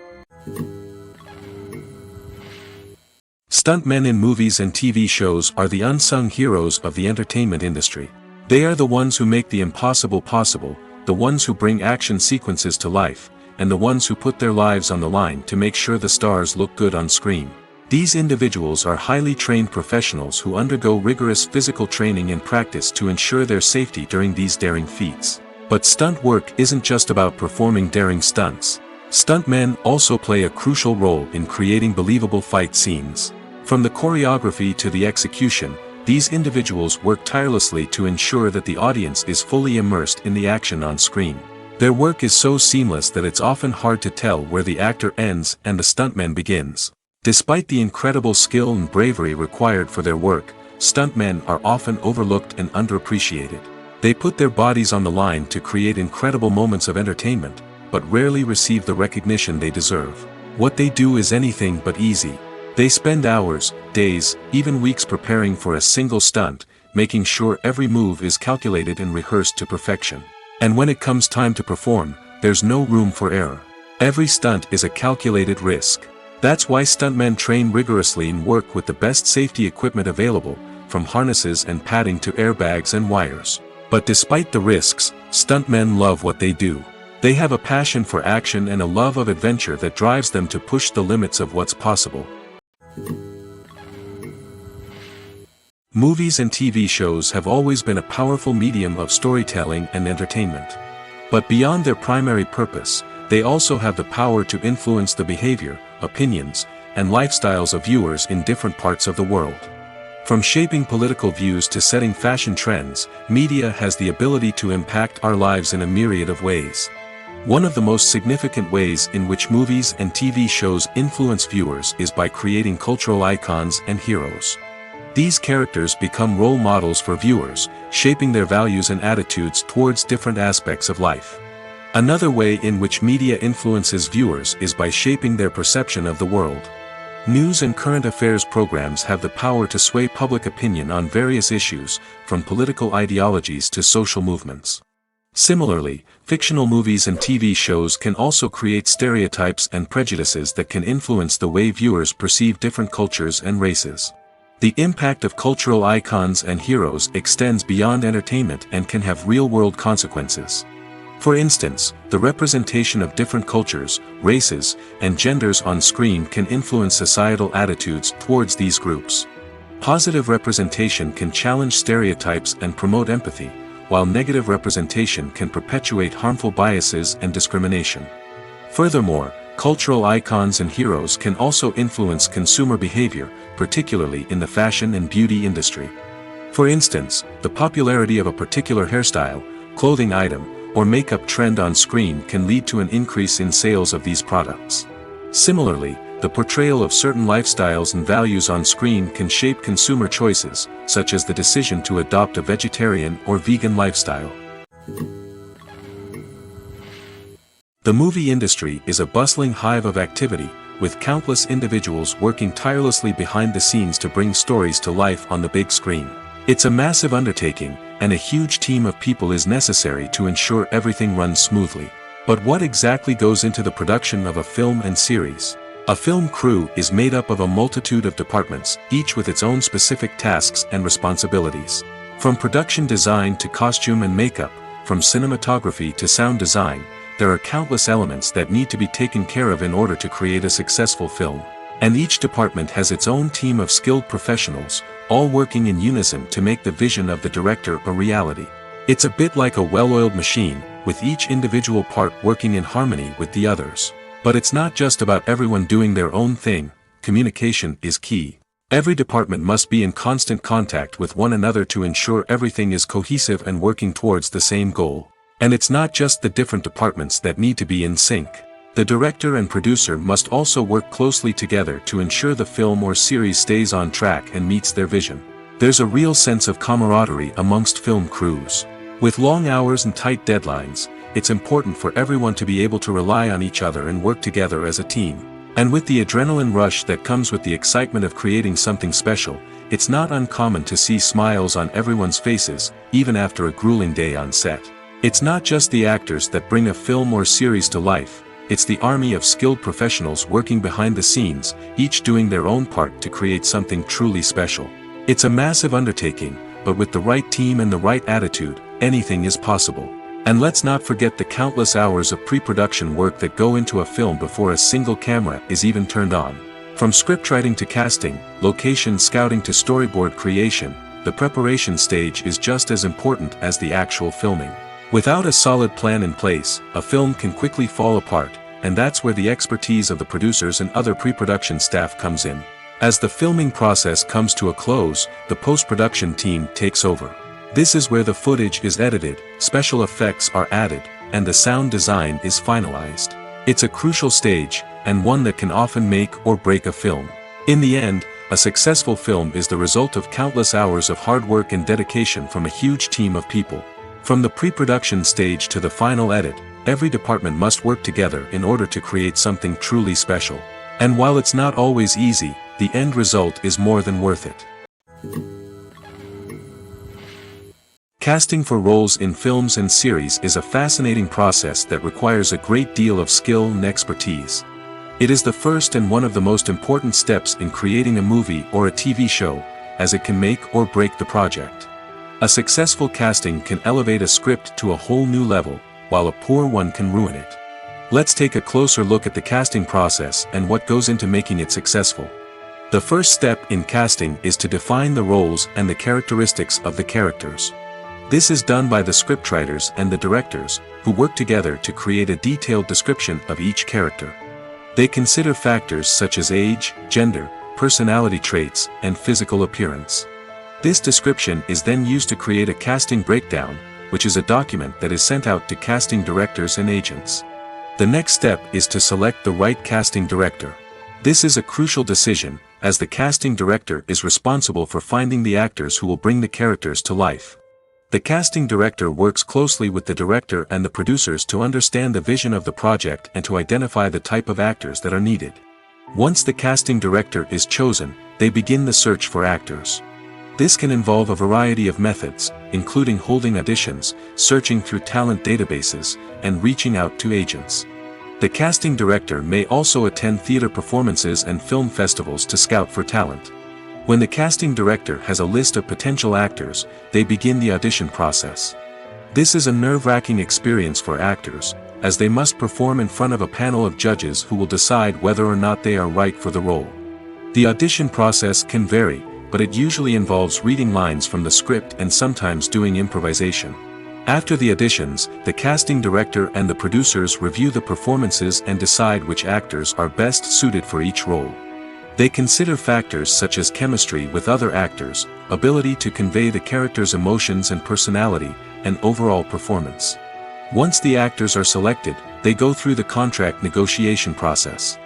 Stuntmen in movies and TV shows are the unsung heroes of the entertainment industry. They are the ones who make the impossible possible, the ones who bring action sequences to life, and the ones who put their lives on the line to make sure the stars look good on screen. These individuals are highly trained professionals who undergo rigorous physical training and practice to ensure their safety during these daring feats. But stunt work isn't just about performing daring stunts. Stuntmen also play a crucial role in creating believable fight scenes. From the choreography to the execution, these individuals work tirelessly to ensure that the audience is fully immersed in the action on screen. Their work is so seamless that it's often hard to tell where the actor ends and the stuntman begins. Despite the incredible skill and bravery required for their work, stuntmen are often overlooked and underappreciated. They put their bodies on the line to create incredible moments of entertainment, but rarely receive the recognition they deserve. What they do is anything but easy. They spend hours, days, even weeks preparing for a single stunt, making sure every move is calculated and rehearsed to perfection. And when it comes time to perform, there's no room for error. Every stunt is a calculated risk. That's why stuntmen train rigorously and work with the best safety equipment available, from harnesses and padding to airbags and wires. But despite the risks, stuntmen love what they do. They have a passion for action and a love of adventure that drives them to push the limits of what's possible. Movies and TV shows have always been a powerful medium of storytelling and entertainment. But beyond their primary purpose, they also have the power to influence the behavior, opinions, and lifestyles of viewers in different parts of the world. From shaping political views to setting fashion trends, media has the ability to impact our lives in a myriad of ways. One of the most significant ways in which movies and TV shows influence viewers is by creating cultural icons and heroes. These characters become role models for viewers, shaping their values and attitudes towards different aspects of life. Another way in which media influences viewers is by shaping their perception of the world. News and current affairs programs have the power to sway public opinion on various issues, from political ideologies to social movements. Similarly, fictional movies and TV shows can also create stereotypes and prejudices that can influence the way viewers perceive different cultures and races. The impact of cultural icons and heroes extends beyond entertainment and can have real-world consequences. For instance, the representation of different cultures, races, and genders on screen can influence societal attitudes towards these groups. Positive representation can challenge stereotypes and promote empathy, while negative representation can perpetuate harmful biases and discrimination. Furthermore, cultural icons and heroes can also influence consumer behavior, particularly in the fashion and beauty industry. For instance, the popularity of a particular hairstyle, clothing item, or makeup trend on screen can lead to an increase in sales of these products. Similarly, the portrayal of certain lifestyles and values on screen can shape consumer choices, such as the decision to adopt a vegetarian or vegan lifestyle. The movie industry is a bustling hive of activity, with countless individuals working tirelessly behind the scenes to bring stories to life on the big screen. It's a massive undertaking, and a huge team of people is necessary to ensure everything runs smoothly. But what exactly goes into the production of a film and series? A film crew is made up of a multitude of departments, each with its own specific tasks and responsibilities. From production design to costume and makeup, from cinematography to sound design, there are countless elements that need to be taken care of in order to create a successful film. And each department has its own team of skilled professionals, all working in unison to make the vision of the director a reality. It's a bit like a well-oiled machine, with each individual part working in harmony with the others. But it's not just about everyone doing their own thing. Communication is key. Every department must be in constant contact with one another to ensure everything is cohesive and working towards the same goal. And it's not just the different departments that need to be in sync. The director and producer must also work closely together to ensure the film or series stays on track and meets their vision. There's a real sense of camaraderie amongst film crews. With long hours and tight deadlines, it's important for everyone to be able to rely on each other and work together as a team. And with the adrenaline rush that comes with the excitement of creating something special, it's not uncommon to see smiles on everyone's faces, even after a grueling day on set. It's not just the actors that bring a film or series to life. It's the army of skilled professionals working behind the scenes, each doing their own part to create something truly special. It's a massive undertaking, but with the right team and the right attitude, anything is possible. And let's not forget the countless hours of pre-production work that go into a film before a single camera is even turned on. From scriptwriting to casting, location scouting to storyboard creation, the preparation stage is just as important as the actual filming. Without a solid plan in place, a film can quickly fall apart, and that's where the expertise of the producers and other pre-production staff comes in. As the filming process comes to a close, the post-production team takes over. This is where the footage is edited, special effects are added, and the sound design is finalized. It's a crucial stage, and one that can often make or break a film. In the end, a successful film is the result of countless hours of hard work and dedication from a huge team of people. From the pre-production stage to the final edit, every department must work together in order to create something truly special. And while it's not always easy, the end result is more than worth it. Casting for roles in films and series is a fascinating process that requires a great deal of skill and expertise. It is the first and one of the most important steps in creating a movie or a TV show, as it can make or break the project. A successful casting can elevate a script to a whole new level, while a poor one can ruin it. Let's take a closer look at the casting process and what goes into making it successful. The first step in casting is to define the roles and the characteristics of the characters. This is done by the scriptwriters and the directors, who work together to create a detailed description of each character. They consider factors such as age, gender, personality traits, and physical appearance. This description is then used to create a casting breakdown, which is a document that is sent out to casting directors and agents. The next step is to select the right casting director. This is a crucial decision, as the casting director is responsible for finding the actors who will bring the characters to life. The casting director works closely with the director and the producers to understand the vision of the project and to identify the type of actors that are needed. Once the casting director is chosen, they begin the search for actors. This can involve a variety of methods, including holding auditions, searching through talent databases, and reaching out to agents. The casting director may also attend theater performances and film festivals to scout for talent. When the casting director has a list of potential actors, they begin the audition process. This is a nerve-wracking experience for actors, as they must perform in front of a panel of judges who will decide whether or not they are right for the role. The audition process can vary, but it usually involves reading lines from the script and sometimes doing improvisation. After the auditions, the casting director and the producers review the performances and decide which actors are best suited for each role. They consider factors such as chemistry with other actors, ability to convey the character's emotions and personality, and overall performance. Once the actors are selected, they go through the contract negotiation process.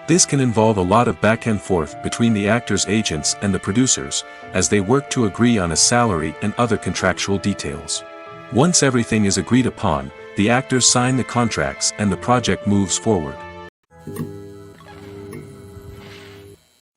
This can involve a lot of back and forth between the actors' agents and the producers, as they work to agree on a salary and other contractual details. Once everything is agreed upon, the actors sign the contracts and the project moves forward.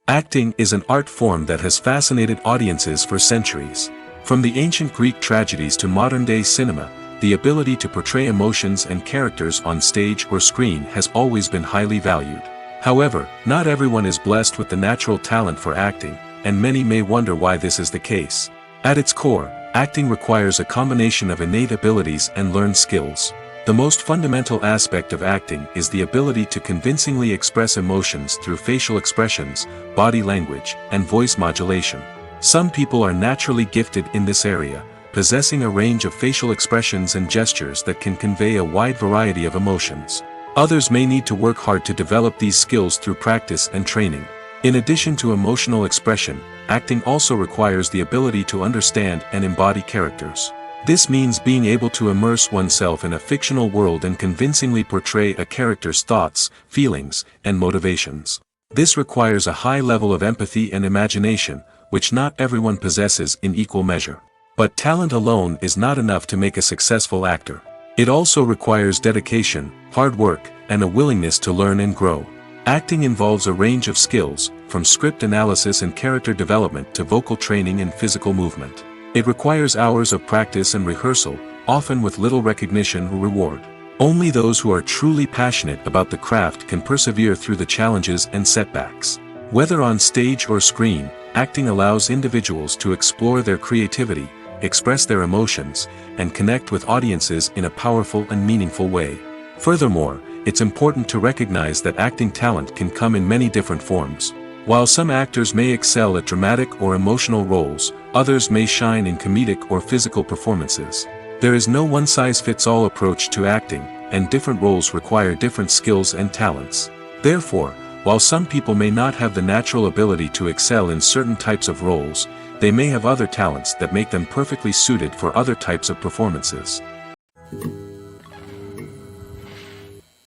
Acting is an art form that has fascinated audiences for centuries. From the ancient Greek tragedies to modern-day cinema, the ability to portray emotions and characters on stage or screen has always been highly valued. However, not everyone is blessed with the natural talent for acting, and many may wonder why this is the case. At its core, acting requires a combination of innate abilities and learned skills. The most fundamental aspect of acting is the ability to convincingly express emotions through facial expressions, body language, and voice modulation. Some people are naturally gifted in this area, possessing a range of facial expressions and gestures that can convey a wide variety of emotions. Others may need to work hard to develop these skills through practice and training. In addition to emotional expression, acting also requires the ability to understand and embody characters. This means being able to immerse oneself in a fictional world and convincingly portray a character's thoughts, feelings, and motivations. This requires a high level of empathy and imagination, which not everyone possesses in equal measure. But talent alone is not enough to make a successful actor. It also requires dedication, hard work, and a willingness to learn and grow. Acting involves a range of skills, from script analysis and character development to vocal training and physical movement. It requires hours of practice and rehearsal, often with little recognition or reward. Only those who are truly passionate about the craft can persevere through the challenges and setbacks. Whether on stage or screen, acting allows individuals to explore their creativity, express their emotions, and connect with audiences in a powerful and meaningful way. Furthermore, it's important to recognize that acting talent can come in many different forms. While some actors may excel at dramatic or emotional roles, others may shine in comedic or physical performances. There is no one-size-fits-all approach to acting, and different roles require different skills and talents. Therefore, While some people may not have the natural ability to excel in certain types of roles, they may have other talents that make them perfectly suited for other types of performances.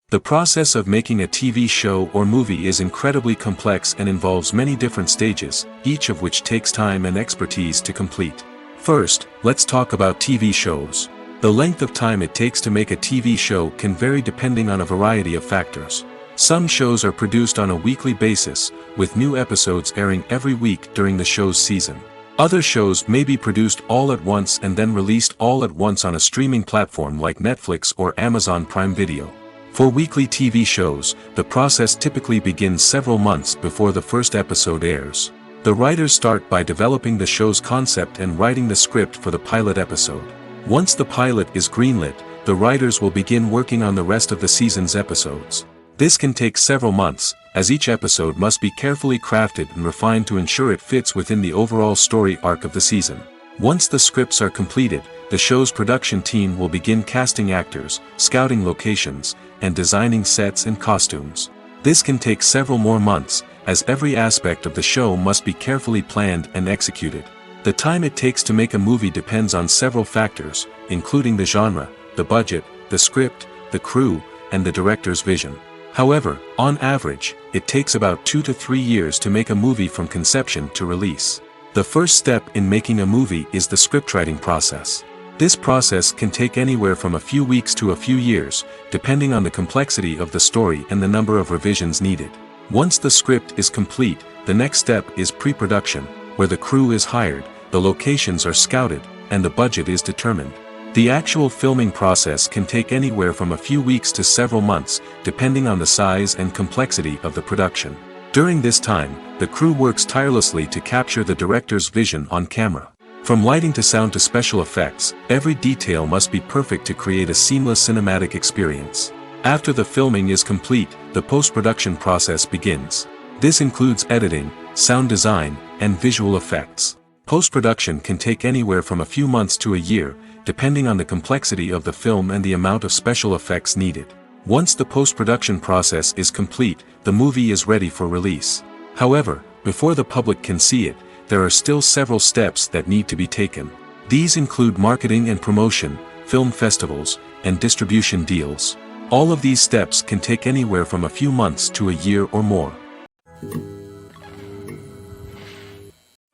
The process of making a TV show or movie is incredibly complex and involves many different stages, each of which takes time and expertise to complete. First, let's talk about TV shows. The length of time it takes to make a TV show can vary depending on a variety of factors. Some shows are produced on a weekly basis, with new episodes airing every week during the show's season. Other shows may be produced all at once and then released all at once on a streaming platform like Netflix or Amazon Prime Video. For weekly TV shows, the process typically begins several months before the first episode airs. The writers start by developing the show's concept and writing the script for the pilot episode. Once the pilot is greenlit, the writers will begin working on the rest of the season's episodes. This can take several months, as each episode must be carefully crafted and refined to ensure it fits within the overall story arc of the season. Once the scripts are completed, the show's production team will begin casting actors, scouting locations, and designing sets and costumes. This can take several more months, as every aspect of the show must be carefully planned and executed. The time it takes to make a movie depends on several factors, including the genre, the budget, the script, the crew, and the director's vision. However, on average, it takes about 2 to 3 years to make a movie from conception to release. The first step in making a movie is the scriptwriting process. This process can take anywhere from a few weeks to a few years, depending on the complexity of the story and the number of revisions needed. Once the script is complete, the next step is pre-production, where the crew is hired, the locations are scouted, and the budget is determined. The actual filming process can take anywhere from a few weeks to several months, depending on the size and complexity of the production. During this time, the crew works tirelessly to capture the director's vision on camera. From lighting to sound to special effects, every detail must be perfect to create a seamless cinematic experience. After the filming is complete, the post-production process begins. This includes editing, sound design, and visual effects. Post-production can take anywhere from a few months to a year, depending on the complexity of the film and the amount of special effects needed. Once the post-production process is complete, the movie is ready for release. However, before the public can see it, there are still several steps that need to be taken. These include marketing and promotion, film festivals, and distribution deals. All of these steps can take anywhere from a few months to a year or more.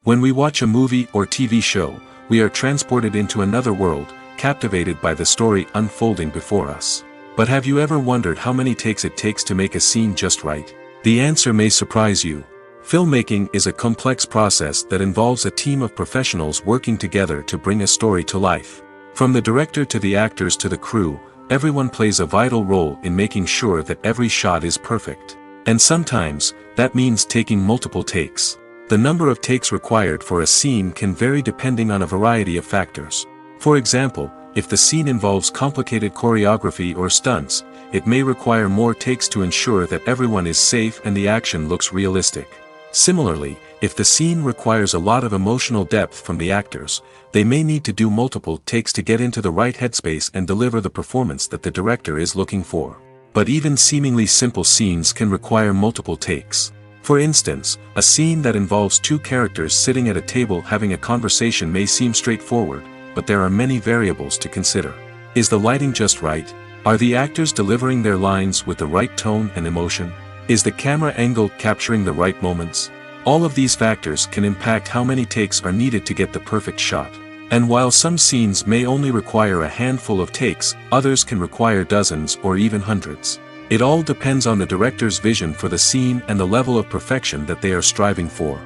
When we watch a movie or TV show, we are transported into another world, captivated by the story unfolding before us. But have you ever wondered how many takes it takes to make a scene just right? The answer may surprise you. Filmmaking is a complex process that involves a team of professionals working together to bring a story to life. From the director to the actors to the crew, everyone plays a vital role in making sure that every shot is perfect. And sometimes, that means taking multiple takes. The number of takes required for a scene can vary depending on a variety of factors. For example, if the scene involves complicated choreography or stunts, it may require more takes to ensure that everyone is safe and the action looks realistic. Similarly, if the scene requires a lot of emotional depth from the actors, they may need to do multiple takes to get into the right headspace and deliver the performance that the director is looking for. But even seemingly simple scenes can require multiple takes. For instance, a scene that involves two characters sitting at a table having a conversation may seem straightforward, but there are many variables to consider. Is the lighting just right? Are the actors delivering their lines with the right tone and emotion? Is the camera angle capturing the right moments? All of these factors can impact how many takes are needed to get the perfect shot. And while some scenes may only require a handful of takes, others can require dozens or even hundreds. It all depends on the director's vision for the scene and the level of perfection that they are striving for.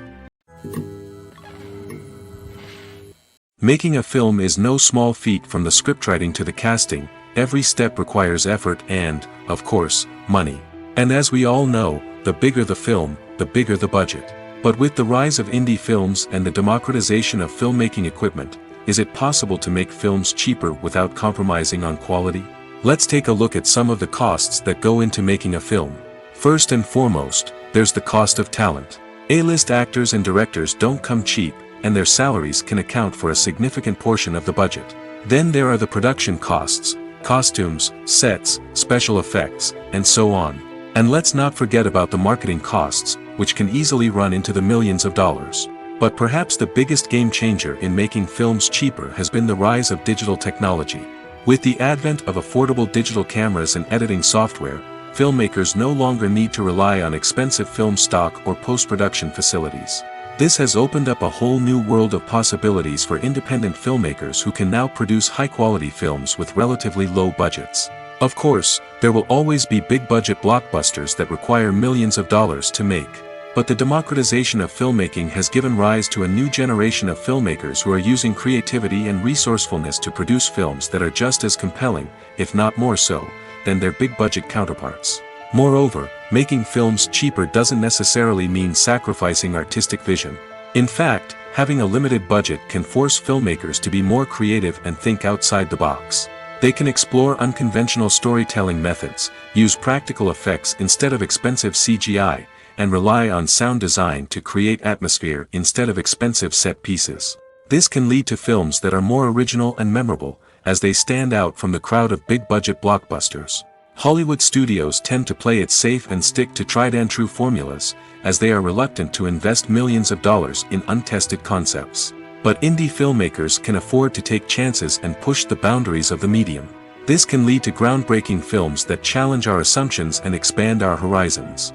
Making a film is no small feat. From the scriptwriting to the casting, every step requires effort and, of course, money. And as we all know, the bigger the film, the bigger the budget. But with the rise of indie films and the democratization of filmmaking equipment, is it possible to make films cheaper without compromising on quality? Let's take a look at some of the costs that go into making a film. First and foremost, there's the cost of talent. A-list actors and directors don't come cheap, and their salaries can account for a significant portion of the budget. Then there are the production costs, costumes, sets, special effects, and so on. And let's not forget about the marketing costs, which can easily run into the millions of dollars. But perhaps the biggest game changer in making films cheaper has been the rise of digital technology. With the advent of affordable digital cameras and editing software, filmmakers no longer need to rely on expensive film stock or post-production facilities. This has opened up a whole new world of possibilities for independent filmmakers who can now produce high-quality films with relatively low budgets. Of course, there will always be big-budget blockbusters that require millions of dollars to make. But the democratization of filmmaking has given rise to a new generation of filmmakers who are using creativity and resourcefulness to produce films that are just as compelling, if not more so, than their big-budget counterparts. Moreover, making films cheaper doesn't necessarily mean sacrificing artistic vision. In fact, having a limited budget can force filmmakers to be more creative and think outside the box. They can explore unconventional storytelling methods, use practical effects instead of expensive CGI, and rely on sound design to create atmosphere instead of expensive set pieces. This can lead to films that are more original and memorable, as they stand out from the crowd of big-budget blockbusters. Hollywood studios tend to play it safe and stick to tried-and-true formulas, as they are reluctant to invest millions of dollars in untested concepts. But indie filmmakers can afford to take chances and push the boundaries of the medium. This can lead to groundbreaking films that challenge our assumptions and expand our horizons.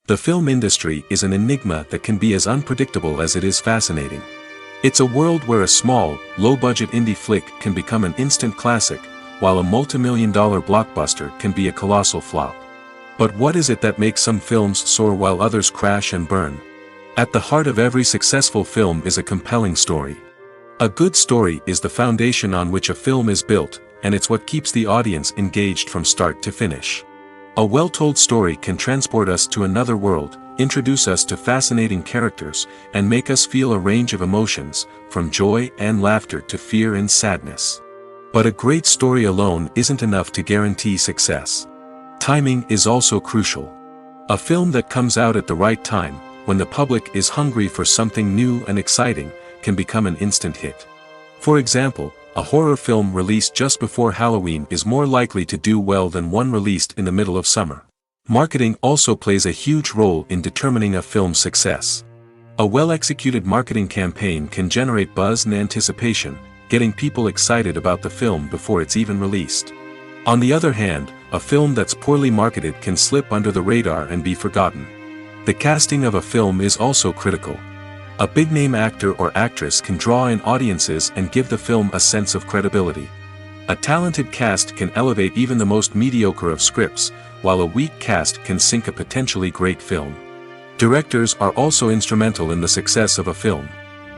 The film industry is an enigma that can be as unpredictable as it is fascinating. It's a world where a small, low-budget indie flick can become an instant classic, while a multi-million-dollar blockbuster can be a colossal flop. But what is it that makes some films soar while others crash and burn? At the heart of every successful film is a compelling story. A good story is the foundation on which a film is built, and it's what keeps the audience engaged from start to finish. A well-told story can transport us to another world, introduce us to fascinating characters, and make us feel a range of emotions, from joy and laughter to fear and sadness. But a great story alone isn't enough to guarantee success. Timing is also crucial. A film that comes out at the right time, when the public is hungry for something new and exciting, can become an instant hit. For example, a horror film released just before Halloween is more likely to do well than one released in the middle of summer. Marketing also plays a huge role in determining a film's success. A well-executed marketing campaign can generate buzz and anticipation, getting people excited about the film before it's even released. On the other hand, a film that's poorly marketed can slip under the radar and be forgotten. The casting of a film is also critical. A big-name actor or actress can draw in audiences and give the film a sense of credibility. A talented cast can elevate even the most mediocre of scripts, while a weak cast can sink a potentially great film. Directors are also instrumental in the success of a film.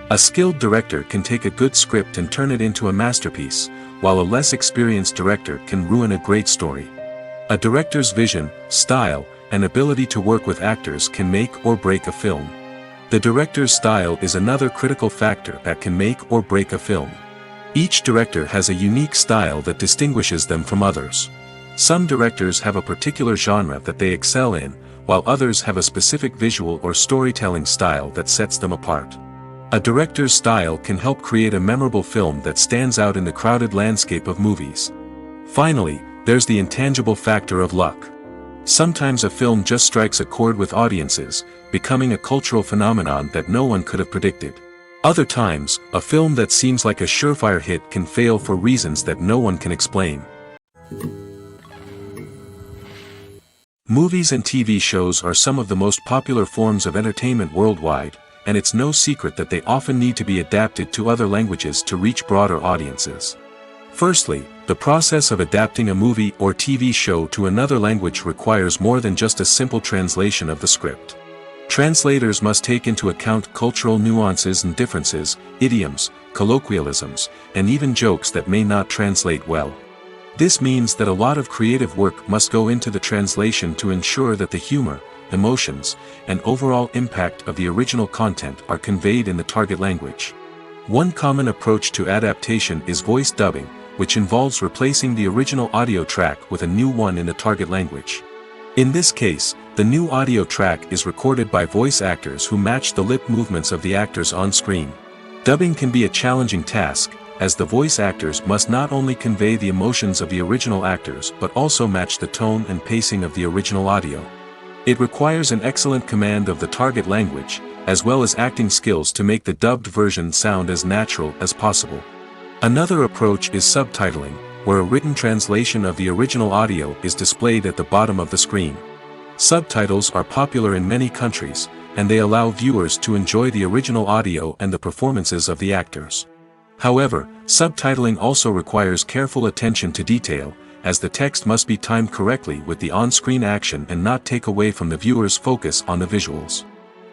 A skilled director can take a good script and turn it into a masterpiece, while a less experienced director can ruin a great story. A director's vision, style, and ability to work with actors can make or break a film. The director's style is another critical factor that can make or break a film. Each director has a unique style that distinguishes them from others. Some directors have a particular genre that they excel in, while others have a specific visual or storytelling style that sets them apart. A director's style can help create a memorable film that stands out in the crowded landscape of movies. Finally, there's the intangible factor of luck. Sometimes a film just strikes a chord with audiences, becoming a cultural phenomenon that no one could have predicted. Other times, a film that seems like a surefire hit can fail for reasons that no one can explain. Movies and TV shows are some of the most popular forms of entertainment worldwide, and it's no secret that they often need to be adapted to other languages to reach broader audiences. Firstly, the process of adapting a movie or TV show to another language requires more than just a simple translation of the script. Translators must take into account cultural nuances and differences, idioms, colloquialisms, and even jokes that may not translate well. This means that a lot of creative work must go into the translation to ensure that the humor, emotions, and overall impact of the original content are conveyed in the target language. One common approach to adaptation is voice dubbing, which involves replacing the original audio track with a new one in the target language. In this case, the new audio track is recorded by voice actors who match the lip movements of the actors on screen. Dubbing can be a challenging task, as the voice actors must not only convey the emotions of the original actors but also match the tone and pacing of the original audio. It requires an excellent command of the target language, as well as acting skills to make the dubbed version sound as natural as possible. Another approach is subtitling, where a written translation of the original audio is displayed at the bottom of the screen. Subtitles are popular in many countries, and they allow viewers to enjoy the original audio and the performances of the actors. However, subtitling also requires careful attention to detail, as the text must be timed correctly with the on-screen action and not take away from the viewer's focus on the visuals.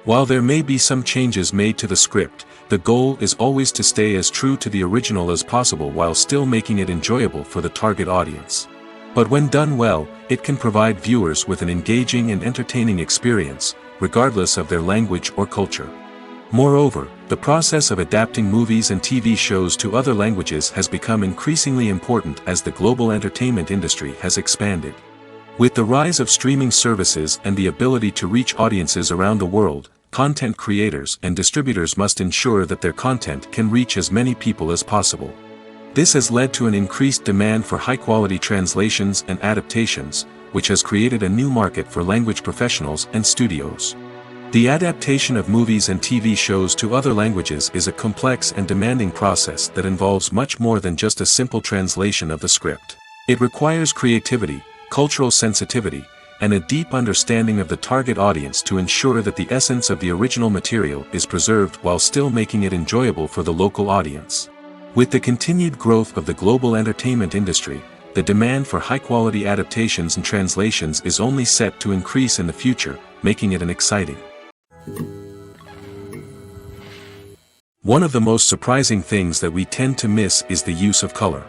While there may be some changes made to the script, the goal is always to stay as true to the original as possible while still making it enjoyable for the target audience. But when done well, it can provide viewers with an engaging and entertaining experience, regardless of their language or culture. Moreover, the process of adapting movies and TV shows to other languages has become increasingly important as the global entertainment industry has expanded. With the rise of streaming services and the ability to reach audiences around the world, content creators and distributors must ensure that their content can reach as many people as possible. This has led to an increased demand for high-quality translations and adaptations, which has created a new market for language professionals and studios. The adaptation of movies and TV shows to other languages is a complex and demanding process that involves much more than just a simple translation of the script. It requires creativity, cultural sensitivity, and a deep understanding of the target audience to ensure that the essence of the original material is preserved while still making it enjoyable for the local audience. With the continued growth of the global entertainment industry, the demand for high-quality adaptations and translations is only set to increase in the future, making it an exciting. One of the most surprising things that we tend to miss is the use of color.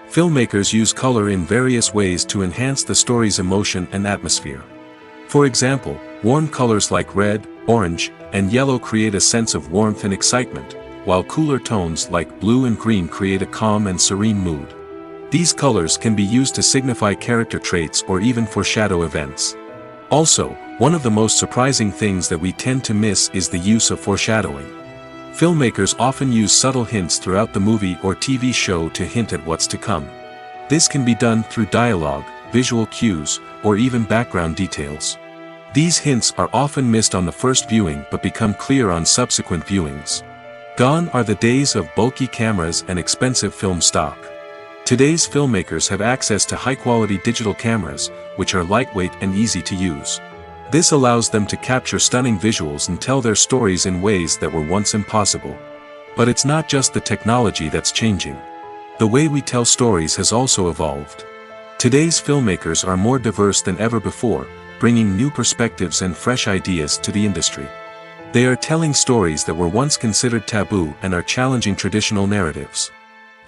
Filmmakers use color in various ways to enhance the story's emotion and atmosphere. For example, warm colors like red, orange, and yellow create a sense of warmth and excitement, while cooler tones like blue and green create a calm and serene mood. These colors can be used to signify character traits or even foreshadow events. Also, one of the most surprising things that we tend to miss is the use of foreshadowing. Filmmakers often use subtle hints throughout the movie or TV show to hint at what's to come. This can be done through dialogue, visual cues, or even background details. These hints are often missed on the first viewing but become clear on subsequent viewings. Gone are the days of bulky cameras and expensive film stock. Today's filmmakers have access to high-quality digital cameras, which are lightweight and easy to use. This allows them to capture stunning visuals and tell their stories in ways that were once impossible. But it's not just the technology that's changing. The way we tell stories has also evolved. Today's filmmakers are more diverse than ever before, bringing new perspectives and fresh ideas to the industry. They are telling stories that were once considered taboo and are challenging traditional narratives.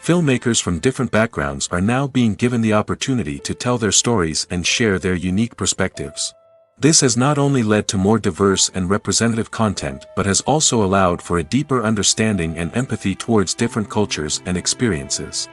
Filmmakers from different backgrounds are now being given the opportunity to tell their stories and share their unique perspectives. This has not only led to more diverse and representative content but has also allowed for a deeper understanding and empathy towards different cultures and experiences.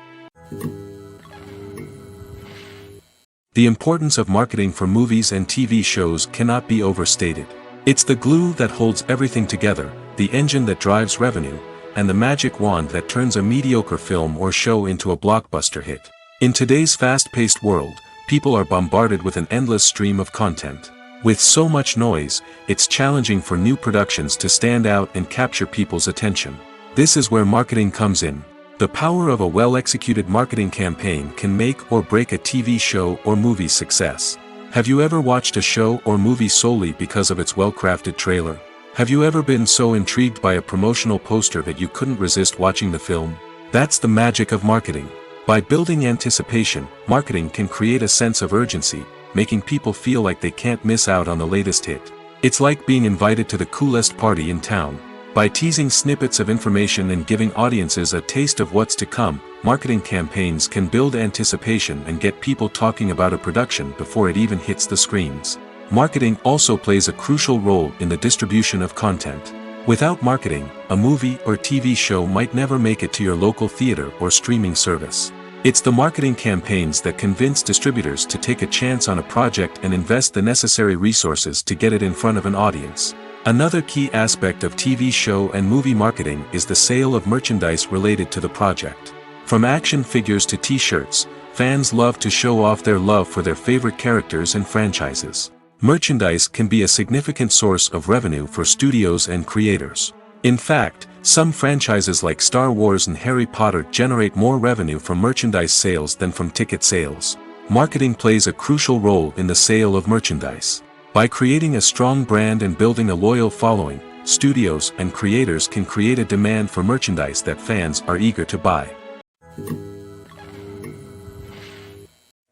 The importance of marketing for movies and TV shows cannot be overstated. It's the glue that holds everything together, the engine that drives revenue, and the magic wand that turns a mediocre film or show into a blockbuster hit. In today's fast-paced world, people are bombarded with an endless stream of content. With so much noise, it's challenging for new productions to stand out and capture people's attention. This is where marketing comes in. The power of a well-executed marketing campaign can make or break a TV show or movie's success. Have you ever watched a show or movie solely because of its well-crafted trailer? Have you ever been so intrigued by a promotional poster that you couldn't resist watching the film? That's the magic of marketing. By building anticipation, marketing can create a sense of urgency, making people feel like they can't miss out on the latest hit. It's like being invited to the coolest party in town. By teasing snippets of information and giving audiences a taste of what's to come, marketing campaigns can build anticipation and get people talking about a production before it even hits the screens. Marketing also plays a crucial role in the distribution of content. Without marketing, a movie or TV show might never make it to your local theater or streaming service. It's the marketing campaigns that convince distributors to take a chance on a project and invest the necessary resources to get it in front of an audience. Another key aspect of TV show and movie marketing is the sale of merchandise related to the project. From action figures to t-shirts, fans love to show off their love for their favorite characters and franchises. Merchandise can be a significant source of revenue for studios and creators. In fact, some franchises like Star Wars and Harry Potter generate more revenue from merchandise sales than from ticket sales. Marketing plays a crucial role in the sale of merchandise. By creating a strong brand and building a loyal following, studios and creators can create a demand for merchandise that fans are eager to buy.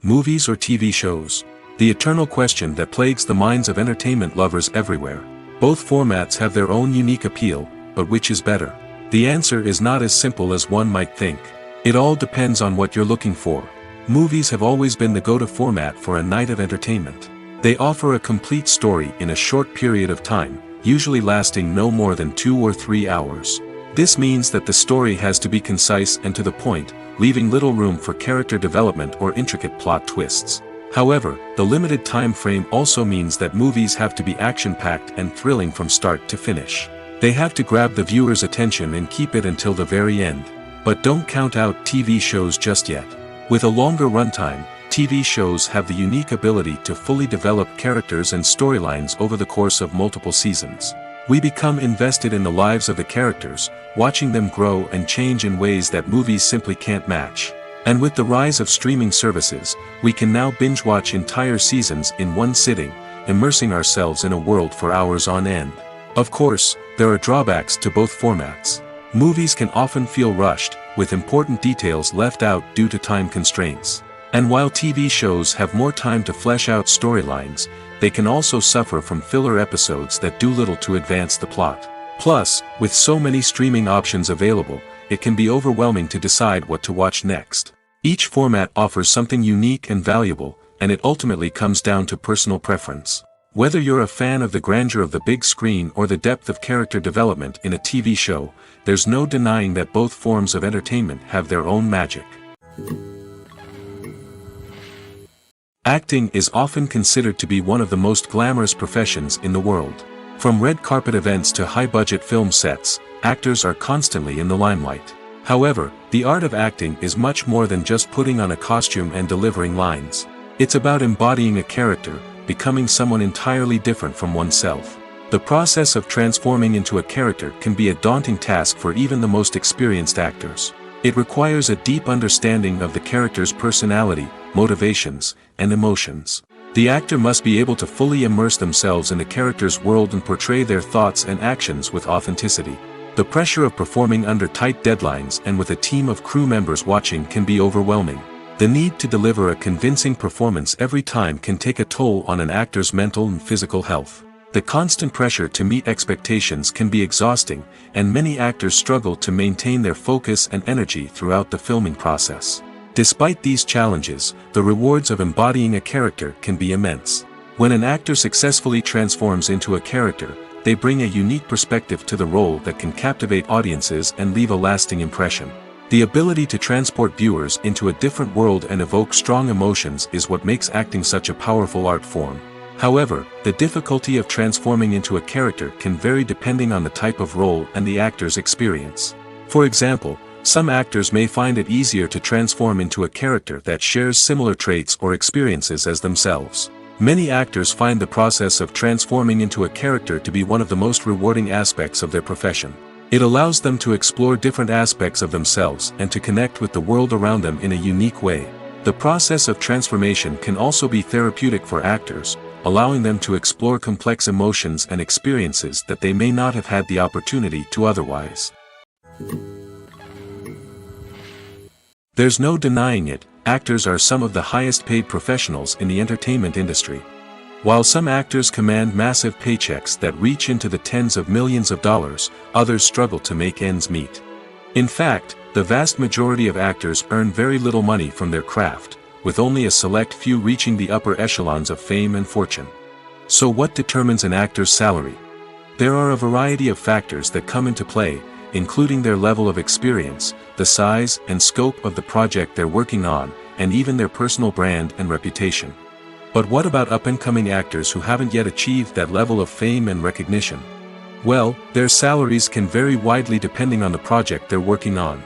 Movies or TV shows? The eternal question that plagues the minds of entertainment lovers everywhere. Both formats have their own unique appeal, but which is better? The answer is not as simple as one might think. It all depends on what you're looking for. Movies have always been the go-to format for a night of entertainment. They offer a complete story in a short period of time, usually lasting no more than 2 or 3 hours. This means that the story has to be concise and to the point, leaving little room for character development or intricate plot twists. However, the limited time frame also means that movies have to be action-packed and thrilling from start to finish. They have to grab the viewer's attention and keep it until the very end. But don't count out TV shows just yet. With a longer runtime, TV shows have the unique ability to fully develop characters and storylines over the course of multiple seasons. We become invested in the lives of the characters, watching them grow and change in ways that movies simply can't match. And with the rise of streaming services, we can now binge-watch entire seasons in one sitting, immersing ourselves in a world for hours on end. Of course, there are drawbacks to both formats. Movies can often feel rushed, with important details left out due to time constraints. And while TV shows have more time to flesh out storylines, they can also suffer from filler episodes that do little to advance the plot. Plus, with so many streaming options available, it can be overwhelming to decide what to watch next. Each format offers something unique and valuable, and it ultimately comes down to personal preference. Whether you're a fan of the grandeur of the big screen or the depth of character development in a TV show, there's no denying that both forms of entertainment have their own magic. Acting is often considered to be one of the most glamorous professions in the world. From red carpet events to high-budget film sets, actors are constantly in the limelight. However, the art of acting is much more than just putting on a costume and delivering lines. It's about embodying a character, becoming someone entirely different from oneself. The process of transforming into a character can be a daunting task for even the most experienced actors. It requires a deep understanding of the character's personality, motivations, and emotions. The actor must be able to fully immerse themselves in the character's world and portray their thoughts and actions with authenticity. The pressure of performing under tight deadlines and with a team of crew members watching can be overwhelming. The need to deliver a convincing performance every time can take a toll on an actor's mental and physical health. The constant pressure to meet expectations can be exhausting, and many actors struggle to maintain their focus and energy throughout the filming process. Despite these challenges, the rewards of embodying a character can be immense. When an actor successfully transforms into a character, they bring a unique perspective to the role that can captivate audiences and leave a lasting impression. The ability to transport viewers into a different world and evoke strong emotions is what makes acting such a powerful art form. However, the difficulty of transforming into a character can vary depending on the type of role and the actor's experience. For example, some actors may find it easier to transform into a character that shares similar traits or experiences as themselves. Many actors find the process of transforming into a character to be one of the most rewarding aspects of their profession. It allows them to explore different aspects of themselves and to connect with the world around them in a unique way. The process of transformation can also be therapeutic for actors, allowing them to explore complex emotions and experiences that they may not have had the opportunity to otherwise. There's no denying it, actors are some of the highest paid professionals in the entertainment industry. While some actors command massive paychecks that reach into the tens of millions of dollars, others struggle to make ends meet. In fact, the vast majority of actors earn very little money from their craft, with only a select few reaching the upper echelons of fame and fortune. So what determines an actor's salary? There are a variety of factors that come into play, including their level of experience, the size and scope of the project they're working on, and even their personal brand and reputation. But what about up-and-coming actors who haven't yet achieved that level of fame and recognition? Well, their salaries can vary widely depending on the project they're working on.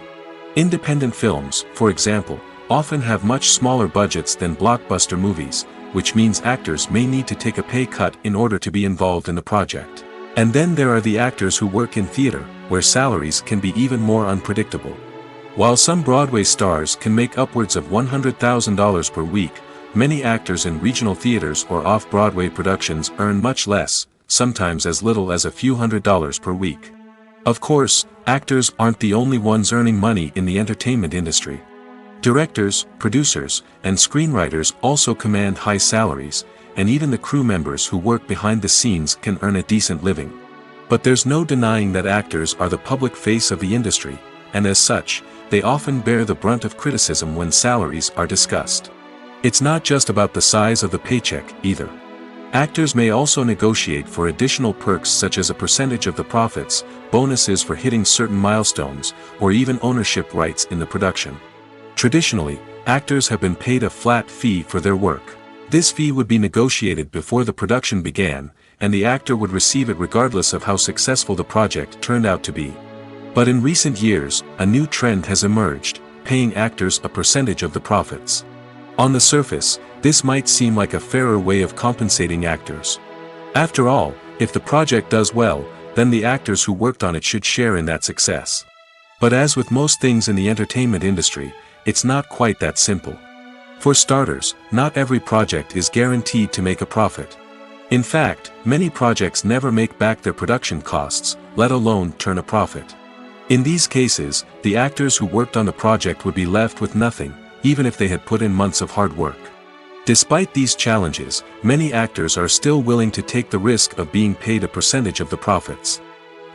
Independent films, for example, often have much smaller budgets than blockbuster movies, which means actors may need to take a pay cut in order to be involved in the project. And then there are the actors who work in theater, where salaries can be even more unpredictable. While some Broadway stars can make upwards of $100,000 per week, many actors in regional theaters or off-Broadway productions earn much less, sometimes as little as a few $100s per week. Of course, actors aren't the only ones earning money in the entertainment industry. Directors, producers, and screenwriters also command high salaries, and even the crew members who work behind the scenes can earn a decent living. But there's no denying that actors are the public face of the industry, and as such, they often bear the brunt of criticism when salaries are discussed. It's not just about the size of the paycheck, either. Actors may also negotiate for additional perks such as a percentage of the profits, bonuses for hitting certain milestones, or even ownership rights in the production. Traditionally, actors have been paid a flat fee for their work. This fee would be negotiated before the production began, and the actor would receive it regardless of how successful the project turned out to be. But in recent years, a new trend has emerged, paying actors a percentage of the profits. On the surface, this might seem like a fairer way of compensating actors. After all, if the project does well, then the actors who worked on it should share in that success. But as with most things in the entertainment industry, it's not quite that simple. For starters, not every project is guaranteed to make a profit. In fact, many projects never make back their production costs, let alone turn a profit. In these cases, the actors who worked on the project would be left with nothing, even if they had put in months of hard work. Despite these challenges, many actors are still willing to take the risk of being paid a percentage of the profits.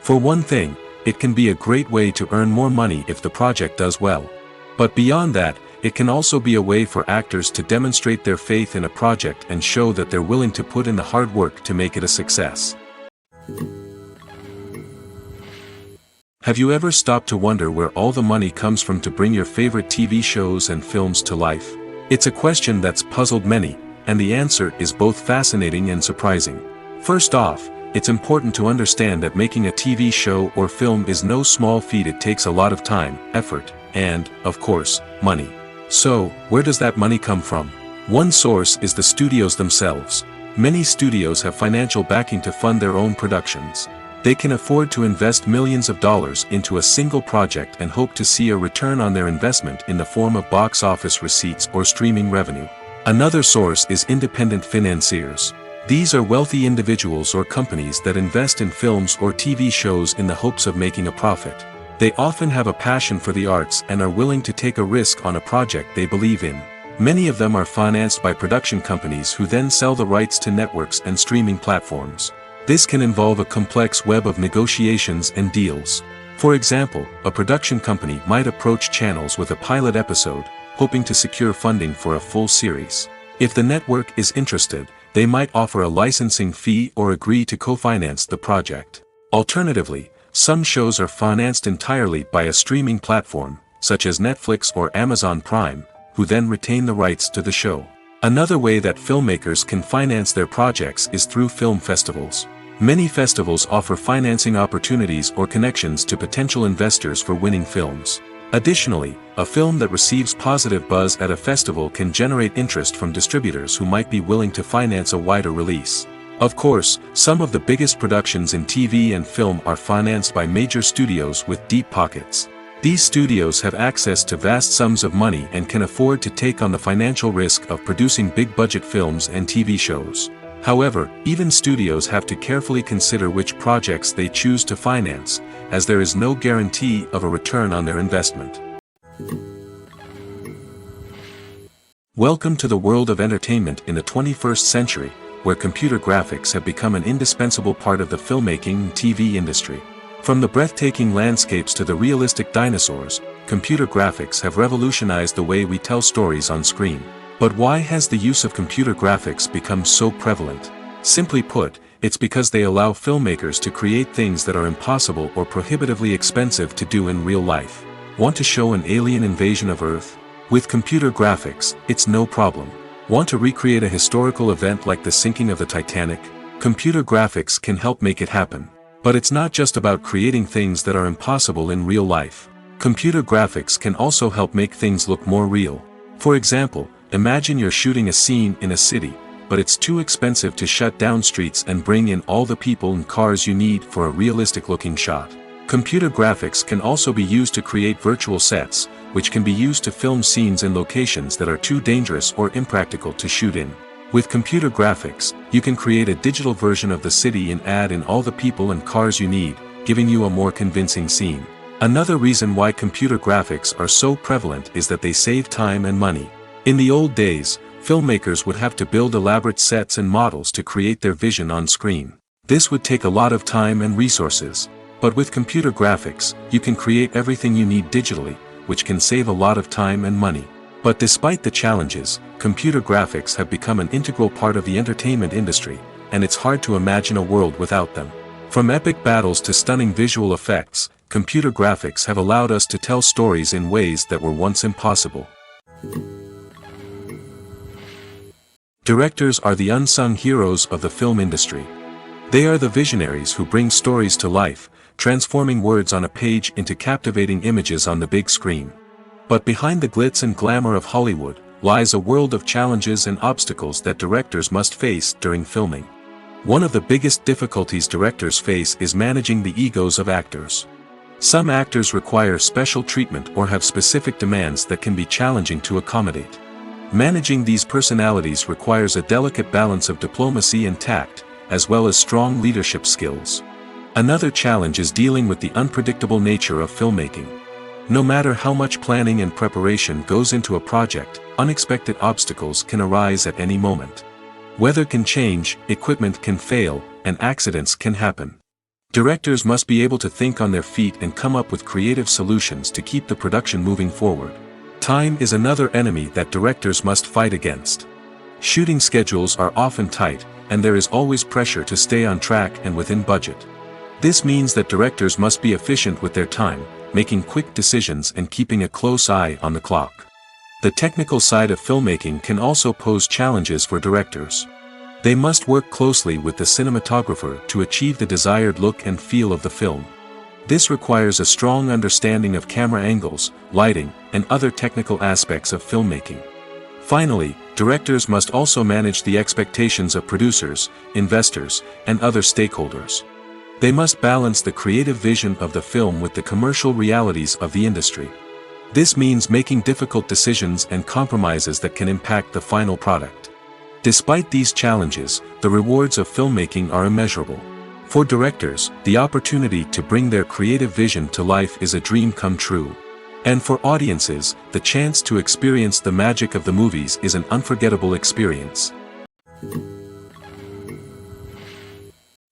For one thing, it can be a great way to earn more money if the project does well. But beyond that, it can also be a way for actors to demonstrate their faith in a project and show that they're willing to put in the hard work to make it a success. Have you ever stopped to wonder where all the money comes from to bring your favorite TV shows and films to life? It's a question that's puzzled many, and the answer is both fascinating and surprising. First off, it's important to understand that making a TV show or film is no small feat. It takes a lot of time, effort, and, of course, money. So, where does that money come from? One source is the studios themselves. Many studios have financial backing to fund their own productions. They can afford to invest millions of dollars into a single project and hope to see a return on their investment in the form of box office receipts or streaming revenue. Another source is independent financiers. These are wealthy individuals or companies that invest in films or TV shows in the hopes of making a profit. They often have a passion for the arts and are willing to take a risk on a project they believe in. Many of them are financed by production companies who then sell the rights to networks and streaming platforms. This can involve a complex web of negotiations and deals. For example, a production company might approach channels with a pilot episode, hoping to secure funding for a full series. If the network is interested, they might offer a licensing fee or agree to co-finance the project. Alternatively, some shows are financed entirely by a streaming platform, such as Netflix or Amazon Prime, who then retain the rights to the show. Another way that filmmakers can finance their projects is through film festivals. Many festivals offer financing opportunities or connections to potential investors for winning films. Additionally, a film that receives positive buzz at a festival can generate interest from distributors who might be willing to finance a wider release. Of course, some of the biggest productions in TV and film are financed by major studios with deep pockets. These studios have access to vast sums of money and can afford to take on the financial risk of producing big-budget films and TV shows. However, even studios have to carefully consider which projects they choose to finance, as there is no guarantee of a return on their investment. Welcome to the world of entertainment in the 21st century, where computer graphics have become an indispensable part of the filmmaking and TV industry. From the breathtaking landscapes to the realistic dinosaurs, computer graphics have revolutionized the way we tell stories on screen. But why has the use of computer graphics become so prevalent? Simply put, it's because they allow filmmakers to create things that are impossible or prohibitively expensive to do in real life. Want to show an alien invasion of Earth? With computer graphics, it's no problem. Want to recreate a historical event like the sinking of the Titanic? Computer graphics can help make it happen. But it's not just about creating things that are impossible in real life. Computer graphics can also help make things look more real. For example, imagine you're shooting a scene in a city, but it's too expensive to shut down streets and bring in all the people and cars you need for a realistic-looking shot. Computer graphics can also be used to create virtual sets, which can be used to film scenes in locations that are too dangerous or impractical to shoot in. With computer graphics, you can create a digital version of the city and add in all the people and cars you need, giving you a more convincing scene. Another reason why computer graphics are so prevalent is that they save time and money. In the old days, filmmakers would have to build elaborate sets and models to create their vision on screen. This would take a lot of time and resources. But with computer graphics, you can create everything you need digitally, which can save a lot of time and money. But despite the challenges, computer graphics have become an integral part of the entertainment industry, and it's hard to imagine a world without them. From epic battles to stunning visual effects, computer graphics have allowed us to tell stories in ways that were once impossible. Directors are the unsung heroes of the film industry. They are the visionaries who bring stories to life, transforming words on a page into captivating images on the big screen. But behind the glitz and glamour of Hollywood, lies a world of challenges and obstacles that directors must face during filming. One of the biggest difficulties directors face is managing the egos of actors. Some actors require special treatment or have specific demands that can be challenging to accommodate. Managing these personalities requires a delicate balance of diplomacy and tact, as well as strong leadership skills. Another challenge is dealing with the unpredictable nature of filmmaking. No matter how much planning and preparation goes into a project, unexpected obstacles can arise at any moment. Weather can change, equipment can fail, and accidents can happen. Directors must be able to think on their feet and come up with creative solutions to keep the production moving forward. Time is another enemy that directors must fight against. Shooting schedules are often tight, and there is always pressure to stay on track and within budget. This means that directors must be efficient with their time, making quick decisions and keeping a close eye on the clock. The technical side of filmmaking can also pose challenges for directors. They must work closely with the cinematographer to achieve the desired look and feel of the film. This requires a strong understanding of camera angles, lighting, and other technical aspects of filmmaking. Finally, directors must also manage the expectations of producers, investors, and other stakeholders. They must balance the creative vision of the film with the commercial realities of the industry. This means making difficult decisions and compromises that can impact the final product. Despite these challenges, the rewards of filmmaking are immeasurable. For directors, the opportunity to bring their creative vision to life is a dream come true. And for audiences, the chance to experience the magic of the movies is an unforgettable experience.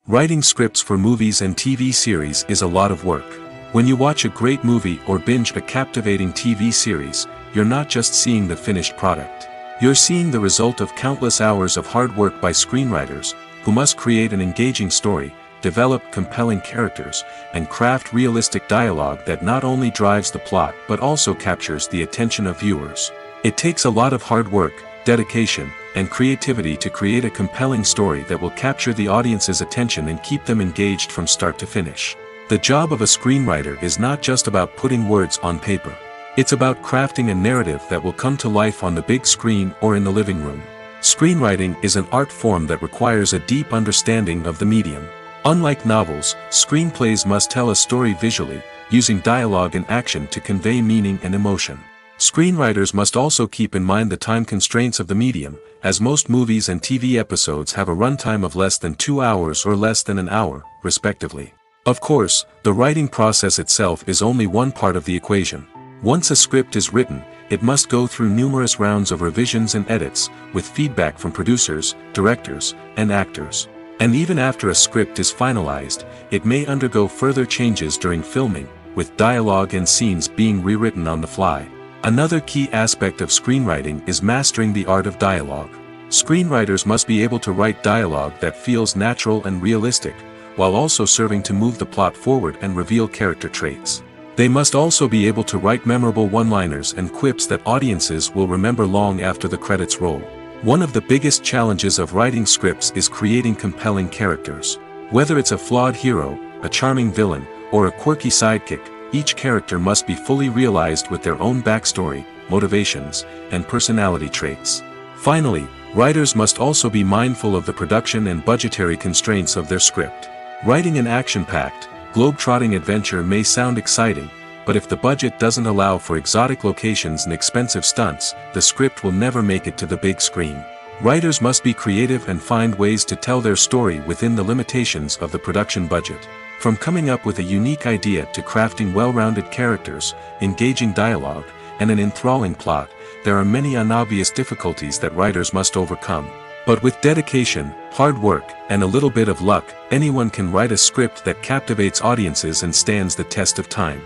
Writing scripts for movies and TV series is a lot of work. When you watch a great movie or binge a captivating TV series, you're not just seeing the finished product. You're seeing the result of countless hours of hard work by screenwriters, who must create an engaging story, develop compelling characters, and craft realistic dialogue that not only drives the plot but also captures the attention of viewers. It takes a lot of hard work, dedication, and creativity to create a compelling story that will capture the audience's attention and keep them engaged from start to finish. The job of a screenwriter is not just about putting words on paper. It's about crafting a narrative that will come to life on the big screen or in the living room. Screenwriting is an art form that requires a deep understanding of the medium. Unlike novels, screenplays must tell a story visually, using dialogue and action to convey meaning and emotion. Screenwriters must also keep in mind the time constraints of the medium, as most movies and TV episodes have a runtime of less than 2 hours or less than an hour, respectively. Of course, the writing process itself is only one part of the equation. Once a script is written, it must go through numerous rounds of revisions and edits, with feedback from producers, directors, and actors. And even after a script is finalized, it may undergo further changes during filming, with dialogue and scenes being rewritten on the fly. Another key aspect of screenwriting is mastering the art of dialogue. Screenwriters must be able to write dialogue that feels natural and realistic, while also serving to move the plot forward and reveal character traits. They must also be able to write memorable one-liners and quips that audiences will remember long after the credits roll. One of the biggest challenges of writing scripts is creating compelling characters. Whether it's a flawed hero, a charming villain, or a quirky sidekick, each character must be fully realized with their own backstory, motivations, and personality traits. Finally, writers must also be mindful of the production and budgetary constraints of their script. Writing an action-packed, globe-trotting adventure may sound exciting, but if the budget doesn't allow for exotic locations and expensive stunts, the script will never make it to the big screen. Writers must be creative and find ways to tell their story within the limitations of the production budget. From coming up with a unique idea to crafting well-rounded characters, engaging dialogue, and an enthralling plot, there are many unobvious difficulties that writers must overcome. But with dedication, hard work, and a little bit of luck, anyone can write a script that captivates audiences and stands the test of time.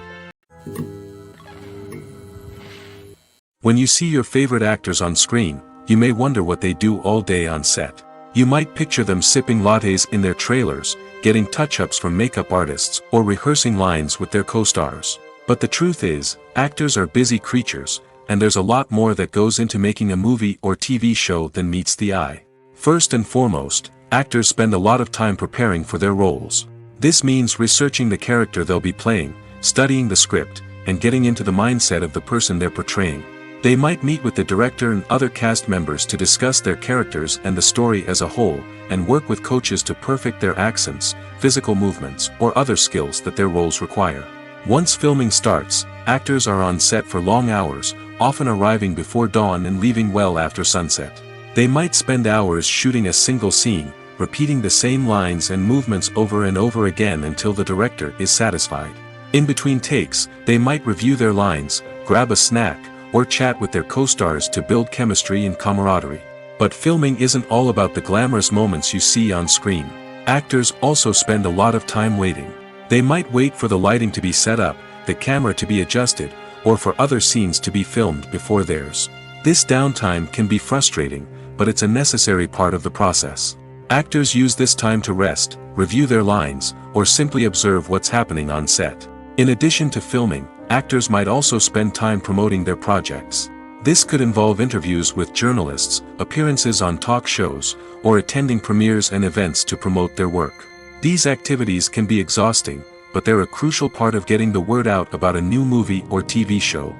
When you see your favorite actors on screen, you may wonder what they do all day on set. You might picture them sipping lattes in their trailers, getting touch-ups from makeup artists, or rehearsing lines with their co-stars. But the truth is, actors are busy creatures, and there's a lot more that goes into making a movie or TV show than meets the eye. First and foremost, actors spend a lot of time preparing for their roles. This means researching the character they'll be playing, studying the script, and getting into the mindset of the person they're portraying. They might meet with the director and other cast members to discuss their characters and the story as a whole, and work with coaches to perfect their accents, physical movements, or other skills that their roles require. Once filming starts, actors are on set for long hours, often arriving before dawn and leaving well after sunset. They might spend hours shooting a single scene, repeating the same lines and movements over and over again until the director is satisfied. In between takes, they might review their lines, grab a snack, or chat with their co-stars to build chemistry and camaraderie. But filming isn't all about the glamorous moments you see on screen. Actors also spend a lot of time waiting. They might wait for the lighting to be set up, the camera to be adjusted, or for other scenes to be filmed before theirs. This downtime can be frustrating, but it's a necessary part of the process. Actors use this time to rest, review their lines, or simply observe what's happening on set. In addition to filming, actors might also spend time promoting their projects. This could involve interviews with journalists, appearances on talk shows, or attending premieres and events to promote their work. These activities can be exhausting, but they're a crucial part of getting the word out about a new movie or TV show.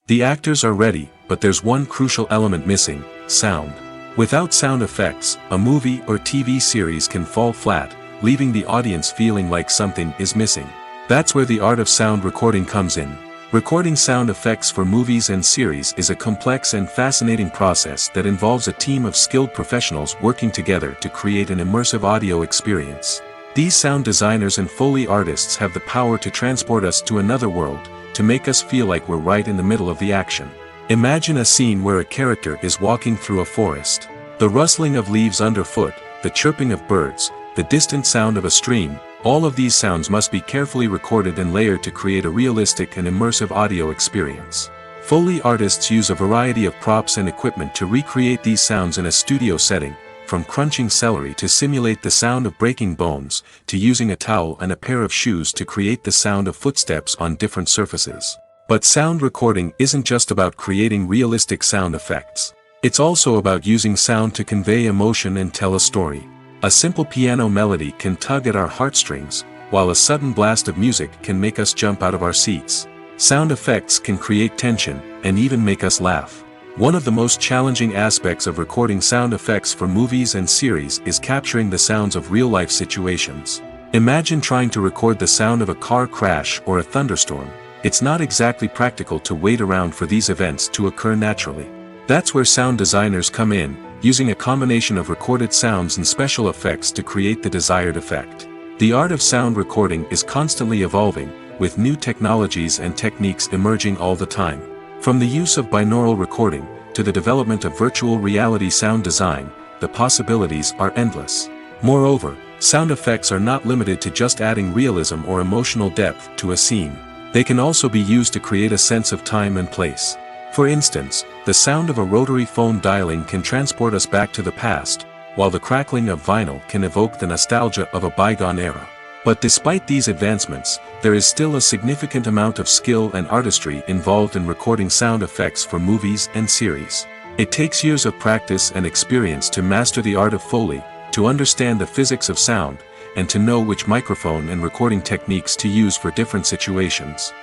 The actors are ready, but there's one crucial element missing: sound. Without sound effects, a movie or TV series can fall flat, leaving the audience feeling like something is missing. That's where the art of sound recording comes in. Recording sound effects for movies and series is a complex and fascinating process that involves a team of skilled professionals working together to create an immersive audio experience. These sound designers and Foley artists have the power to transport us to another world, to make us feel like we're right in the middle of the action. Imagine a scene where a character is walking through a forest. The rustling of leaves underfoot, the chirping of birds, the distant sound of a stream, all of these sounds must be carefully recorded and layered to create a realistic and immersive audio experience. Foley artists use a variety of props and equipment to recreate these sounds in a studio setting, from crunching celery to simulate the sound of breaking bones, to using a towel and a pair of shoes to create the sound of footsteps on different surfaces. But sound recording isn't just about creating realistic sound effects. It's also about using sound to convey emotion and tell a story. A simple piano melody can tug at our heartstrings, while a sudden blast of music can make us jump out of our seats. Sound effects can create tension, and even make us laugh. One of the most challenging aspects of recording sound effects for movies and series is capturing the sounds of real-life situations. Imagine trying to record the sound of a car crash or a thunderstorm. It's not exactly practical to wait around for these events to occur naturally. That's where sound designers come in, using a combination of recorded sounds and special effects to create the desired effect. The art of sound recording is constantly evolving, with new technologies and techniques emerging all the time. From the use of binaural recording, to the development of virtual reality sound design, the possibilities are endless. Moreover, sound effects are not limited to just adding realism or emotional depth to a scene. They can also be used to create a sense of time and place. For instance, the sound of a rotary phone dialing can transport us back to the past, while the crackling of vinyl can evoke the nostalgia of a bygone era. But despite these advancements, there is still a significant amount of skill and artistry involved in recording sound effects for movies and series. It takes years of practice and experience to master the art of Foley, to understand the physics of sound, and to know which microphone and recording techniques to use for different situations.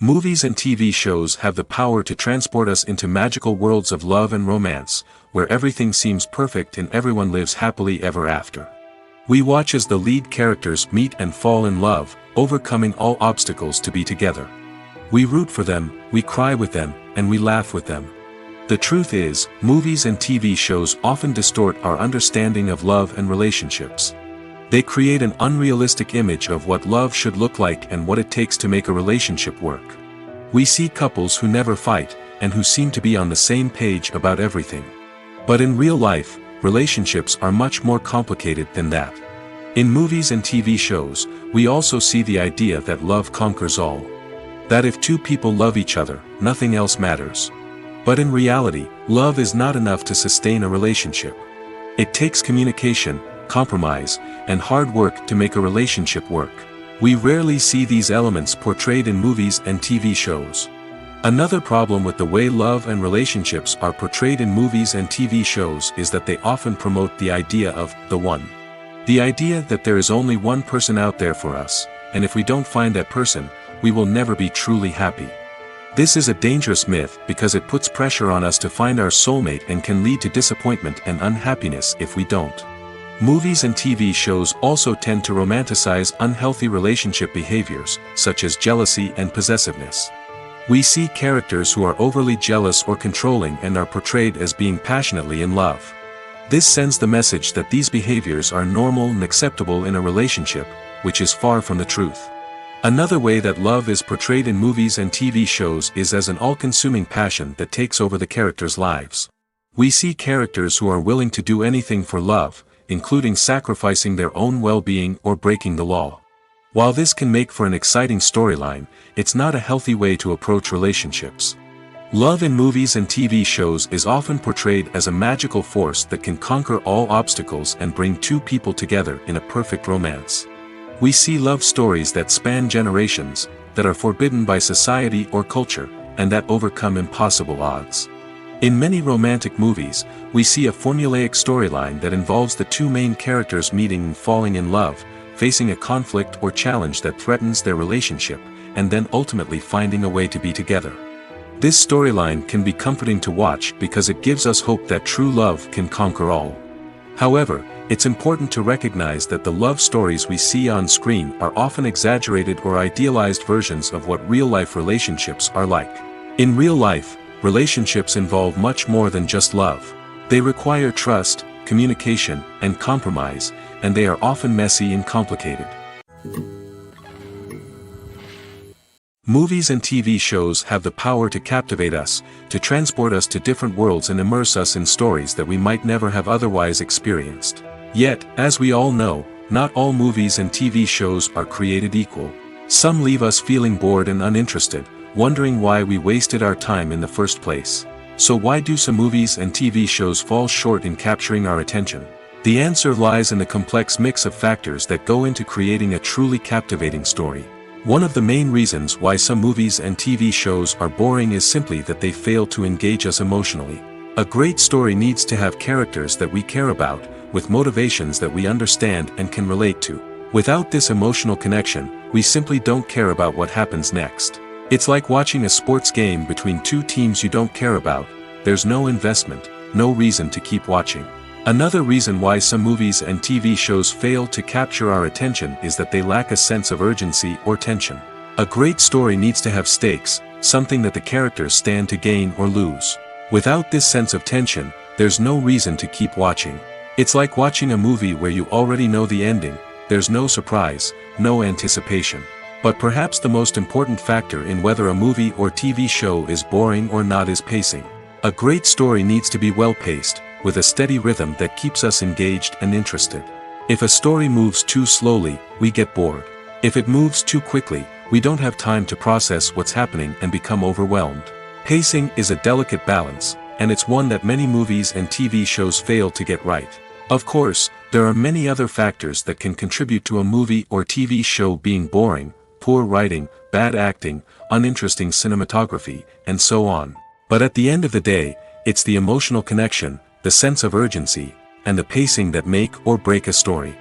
Movies and TV shows have the power to transport us into magical worlds of love and romance, where everything seems perfect and everyone lives happily ever after. We watch as the lead characters meet and fall in love, overcoming all obstacles to be together. We root for them, we cry with them, and we laugh with them. The truth is, movies and TV shows often distort our understanding of love and relationships. They create an unrealistic image of what love should look like and what it takes to make a relationship work. We see couples who never fight, and who seem to be on the same page about everything. But in real life, relationships are much more complicated than that. In movies and TV shows, we also see the idea that love conquers all. That if two people love each other, nothing else matters. But in reality, love is not enough to sustain a relationship. It takes communication, compromise, and hard work to make a relationship work. We rarely see these elements portrayed in movies and TV shows. Another problem with the way love and relationships are portrayed in movies and TV shows is that they often promote the idea of the one. The idea that there is only one person out there for us, and if we don't find that person, we will never be truly happy. This is a dangerous myth because it puts pressure on us to find our soulmate and can lead to disappointment and unhappiness if we don't. Movies and TV shows also tend to romanticize unhealthy relationship behaviors, such as jealousy and possessiveness. We see characters who are overly jealous or controlling and are portrayed as being passionately in love. This sends the message that these behaviors are normal and acceptable in a relationship, which is far from the truth. Another way that love is portrayed in movies and TV shows is as an all-consuming passion that takes over the characters' lives. We see characters who are willing to do anything for love, including sacrificing their own well-being or breaking the law. While this can make for an exciting storyline, it's not a healthy way to approach relationships. Love in movies and TV shows is often portrayed as a magical force that can conquer all obstacles and bring two people together in a perfect romance. We see love stories that span generations, that are forbidden by society or culture, and that overcome impossible odds. In many romantic movies, we see a formulaic storyline that involves the two main characters meeting and falling in love, facing a conflict or challenge that threatens their relationship, and then ultimately finding a way to be together. This storyline can be comforting to watch because it gives us hope that true love can conquer all. However, it's important to recognize that the love stories we see on screen are often exaggerated or idealized versions of what real-life relationships are like. In real life, relationships involve much more than just love. They require trust, communication, and compromise, and they are often messy and complicated. Movies and TV shows have the power to captivate us, to transport us to different worlds and immerse us in stories that we might never have otherwise experienced. Yet, as we all know, not all movies and TV shows are created equal. Some leave us feeling bored and uninterested, wondering why we wasted our time in the first place. So why do some movies and TV shows fall short in capturing our attention? The answer lies in the complex mix of factors that go into creating a truly captivating story. One of the main reasons why some movies and TV shows are boring is simply that they fail to engage us emotionally. A great story needs to have characters that we care about, with motivations that we understand and can relate to. Without this emotional connection, we simply don't care about what happens next. It's like watching a sports game between two teams you don't care about. There's no investment, no reason to keep watching. Another reason why some movies and TV shows fail to capture our attention is that they lack a sense of urgency or tension. A great story needs to have stakes, something that the characters stand to gain or lose. Without this sense of tension, there's no reason to keep watching. It's like watching a movie where you already know the ending. There's no surprise, no anticipation. But perhaps the most important factor in whether a movie or TV show is boring or not is pacing. A great story needs to be well-paced, with a steady rhythm that keeps us engaged and interested. If a story moves too slowly, we get bored. If it moves too quickly, we don't have time to process what's happening and become overwhelmed. Pacing is a delicate balance, and it's one that many movies and TV shows fail to get right. Of course, there are many other factors that can contribute to a movie or TV show being boring: poor writing, bad acting, uninteresting cinematography, and so on. But at the end of the day, it's the emotional connection, the sense of urgency, and the pacing that make or break a story.